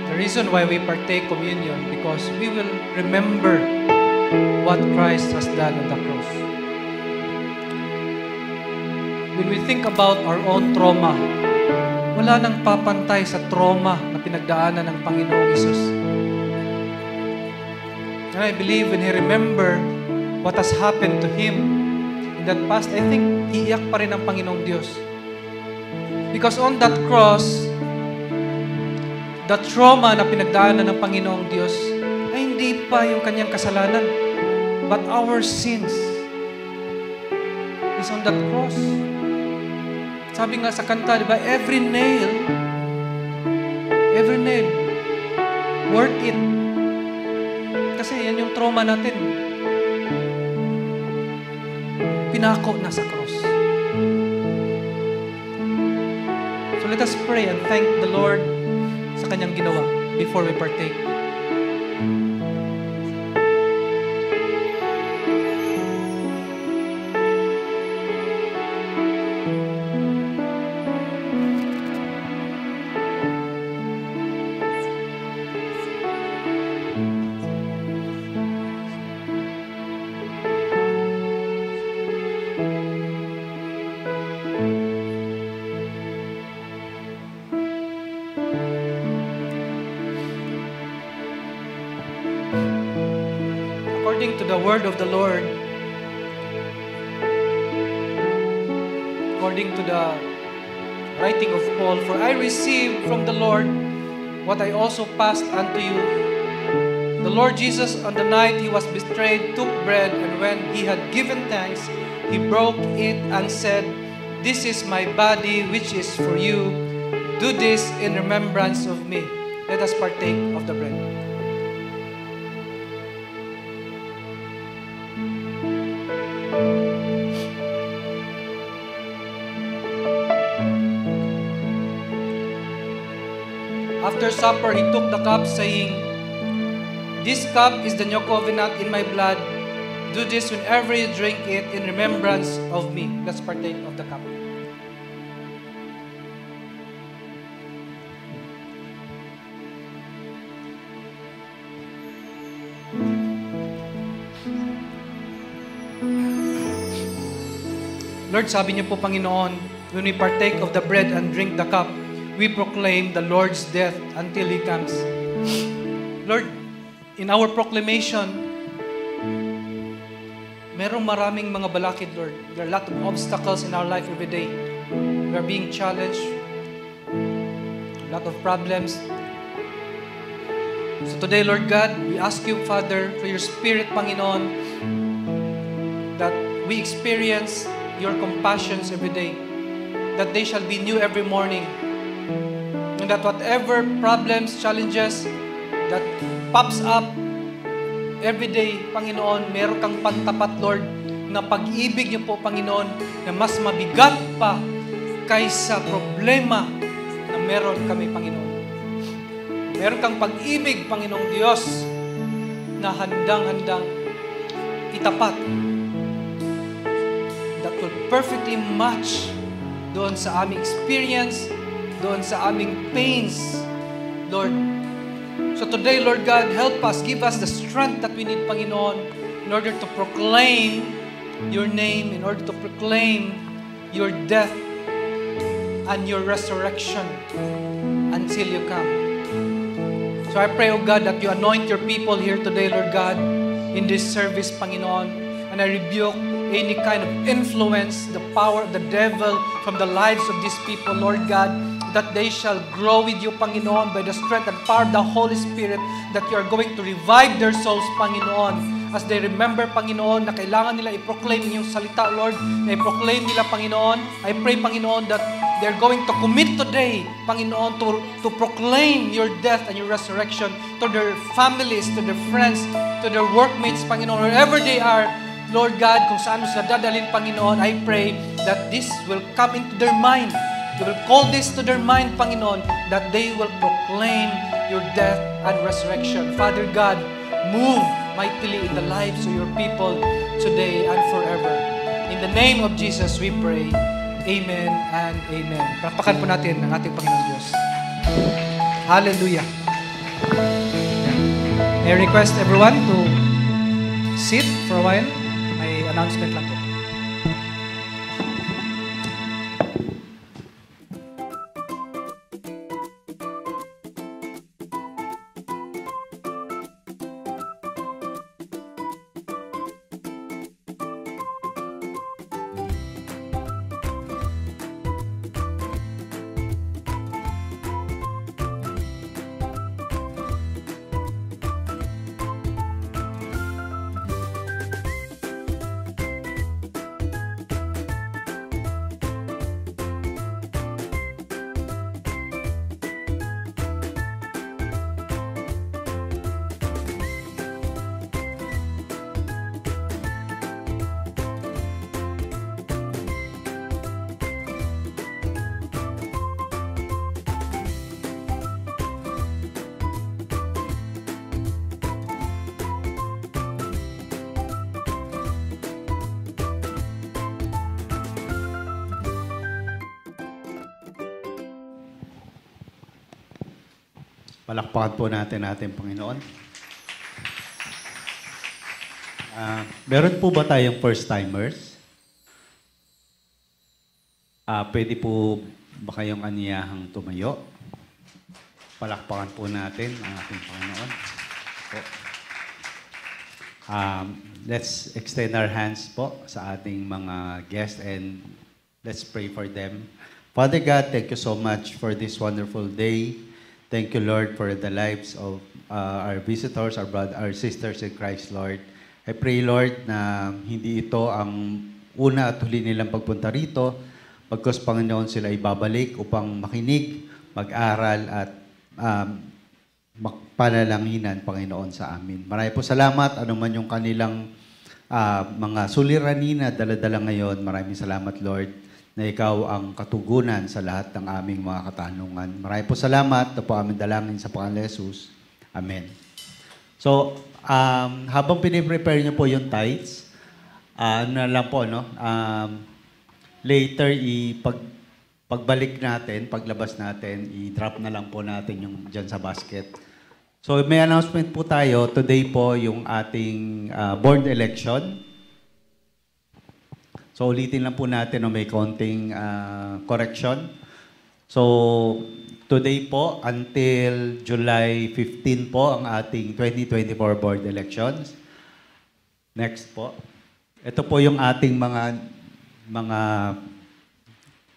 The reason why we partake communion, because we will remember what Christ has done on the cross. When we think about our own trauma, wala nang papantay sa trauma na pinagdaanan ng Panginoong Isus. And I believe when He remembered what has happened to Him in that past, I think iiyak pa rin ang Panginoong Diyos. Because on that cross, the trauma na pinagdaanan ng Panginoong Diyos ay hindi pa yung kanyang kasalanan, but our sins is on that cross. Sabi nga sa kanta, di ba, every nail, worth it. Kasi yan yung trauma natin. Pinako na sa cross. So let us pray and thank the Lord sa kanyang ginawa before we partake. According to the word of the Lord, according to the writing of Paul, for I received from the Lord what I also passed unto you. The Lord Jesus, on the night He was betrayed, took bread, and when He had given thanks, He broke it and said, "This is my body, which is for you. Do this in remembrance of me." Let us partake of the bread. After supper, He took the cup, saying, "This cup is the new covenant in my blood. Do this whenever you drink it in remembrance of me." Let's partake of the cup. Lord, sabi niyo po, Panginoon, when we partake of the bread and drink the cup, we proclaim the Lord's death until He comes. Lord, in our proclamation, merong maraming mga balakid, Lord. There are a lot of obstacles in our life every day. We are being challenged. A lot of problems. So today, Lord God, we ask you, Father, for your Spirit, Panginoon, that we experience your compassions every day, that they shall be new every morning, and that whatever problems, challenges that pops up every day, Panginoon, meron kang pantapat, Lord, na pag-ibig niyo po, Panginoon, na mas mabigat pa kaysa problema na meron kami, Panginoon. Meron kang pag-ibig, Panginoong Diyos, na handang-handang itapat, that will perfectly match doon sa aming experience, doon sa aming pains, Lord. So today, Lord God, help us, give us the strength that we need, Panginoon, in order to proclaim your name, in order to proclaim your death and your resurrection until you come. So I pray, oh God, that you anoint your people here today, Lord God, in this service, Panginoon, and I rebuke any kind of influence, the power of the devil from the lives of these people, Lord God, that they shall grow with you, Panginoon, by the strength and power of the Holy Spirit, that you are going to revive their souls, Panginoon, as they remember, Panginoon, na kailangan nila i-proclaim yung salita, Lord, na i-proclaim nila, Panginoon. I pray, Panginoon, that they're going to commit today, Panginoon, to proclaim your death and your resurrection to their families, to their friends, to their workmates, Panginoon, wherever they are, Lord God, kung saan mo sila dadalhin, Panginoon, I pray that this will come into their mind. They will call this to their mind, Panginoon, that they will proclaim your death and resurrection. Father God, move mightily in the lives of your people today and forever. In the name of Jesus we pray. Amen and amen. Palakpakan po natin ang ating Panginoon Diyos. Hallelujah. I request everyone to sit for a while. May announcement lang po. Palakpakan po natin ating Panginoon. Meron po ba tayong first-timers? Pwede po ba kayong aniyahang tumayo? Palakpakan po natin ang ating Panginoon. Let's extend our hands po sa ating mga guests and let's pray for them. Father God, thank you so much for this wonderful day. Thank you, Lord, for the lives of our visitors, our sisters in Christ, Lord. I pray, Lord, na hindi ito ang una at huli nilang pagpunta rito. Pagkos, Panginoon, sila ibabalik upang makinig, mag-aral at panalanghinan, Panginoon, sa amin. Marami po salamat. Ano man yung kanilang mga suliranin na dala-dala ngayon, maraming salamat, Lord, na ikaw ang katugunan sa lahat ng aming mga katanungan. Maraming po salamat. Ito po aming dalangin sa Pangalan ni Jesus. Amen. So, habang piniprepare niyo po yung tithes, ano lang po, no? Later, pagbalik natin, paglabas natin, i-drop na lang po natin yung dyan sa basket. So, may announcement po tayo. Today po yung ating board election. So, ulitin lang po natin, may konting correction. So, today po, until July 15 po, ang ating 2024 board elections. Next po. Ito po yung ating mga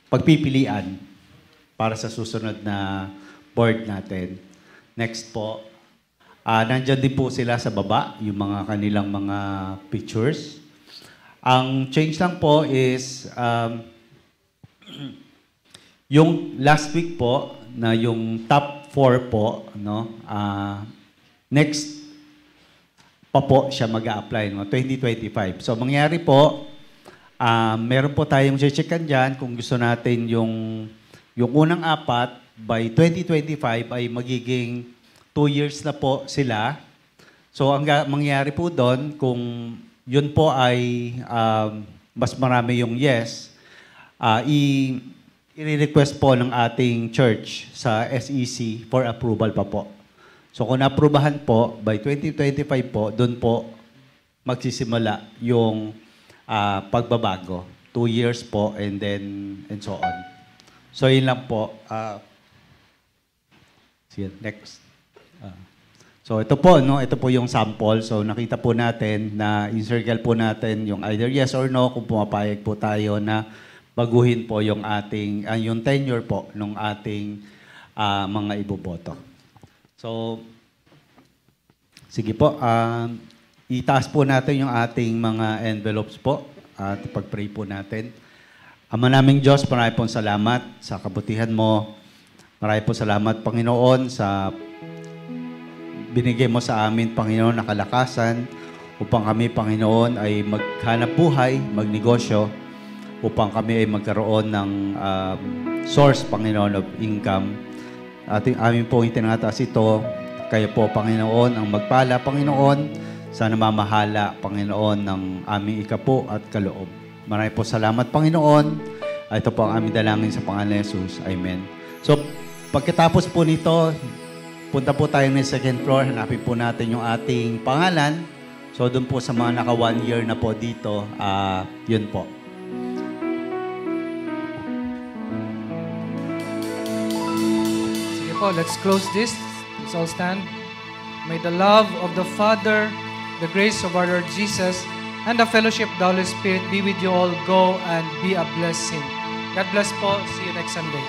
pagpipilian para sa susunod na board natin. Next po. Nandyan din po sila sa baba, yung mga kanilang mga pictures. Ang change lang po is, yung last week po, na yung top 4 po, no, next pa po siya mag-a-apply, no, 2025. So, mangyari po, meron po tayong checkan dyan kung gusto natin yung unang 4 by 2025 ay magiging 2 years na po sila. So, ang mangyari po doon, kung yun po ay mas marami yung yes, i-request po ng ating church sa SEC for approval pa po. So kung na-aprubahan po, by 2025 po, doon po magsisimula yung pagbabago. 2 years po and so on. So yun lang po. Next. So ito po, no, ito po yung sample. So nakita po natin na in-circle po natin yung either yes or no kung pumapayag po tayo na baguhin po yung ating yung tenure po ng ating mga iboboto. So sige po, itaas po natin yung ating mga envelopes po at pag-pray po natin. Ama naming Diyos, marami pong salamat sa kabutihan mo. Marami pong salamat, Panginoon, sa binigay mo sa amin, Panginoon, na kalakasan upang kami, Panginoon, ay maghanap buhay, magnegosyo, upang kami ay magkaroon ng source, Panginoon, of income. At amin po itinataas ito, kayo po, Panginoon, ang magpala, Panginoon, sa namamahala, Panginoon, ng aming ikapo at kaloob. Maraming po salamat, Panginoon, Ito po ang aming dalangin sa pangalan ni Jesus. Amen. So, pagkatapos po nito, punta po tayo ng second floor. Hanapin po natin yung ating pangalan. So, doon po sa mga naka 1 year na po dito, yun po. Sige po, let's close this. Let's all stand. May the love of the Father, the grace of our Lord Jesus, and the fellowship of the Holy Spirit be with you all. Go and be a blessing. God bless po. See you next Sunday.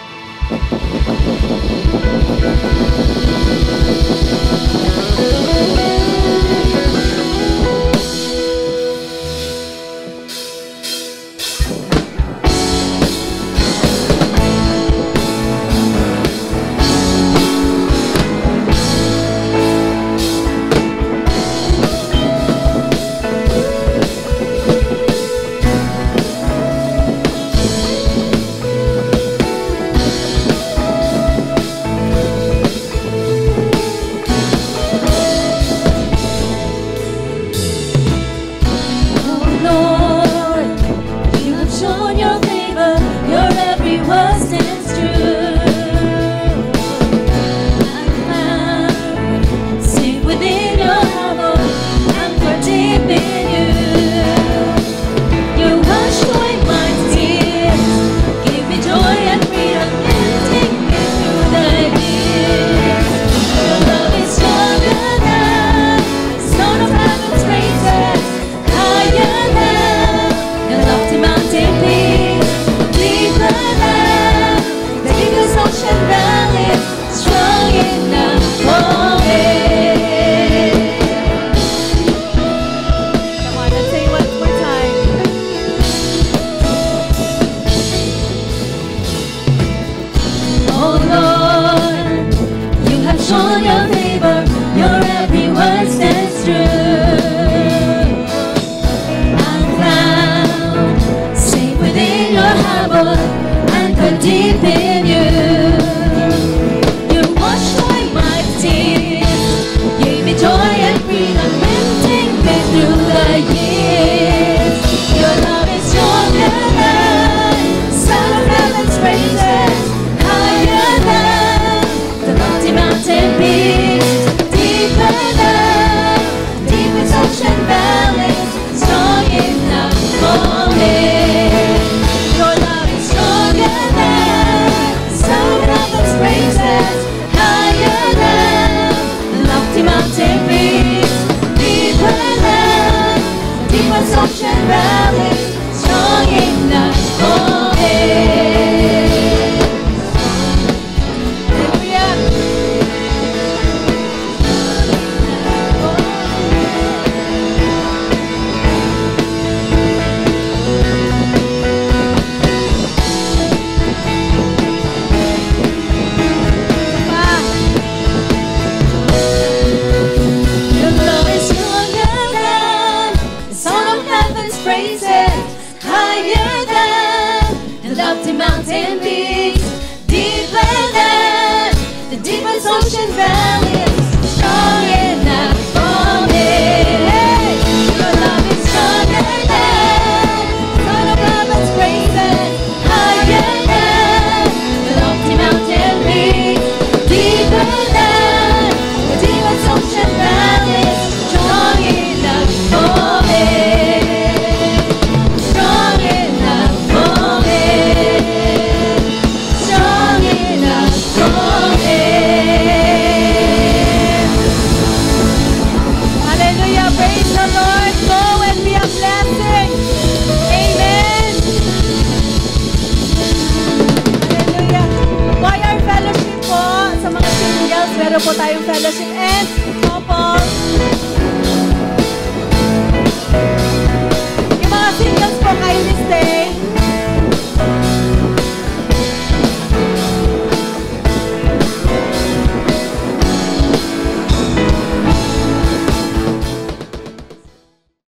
Meron po tayong fellowship and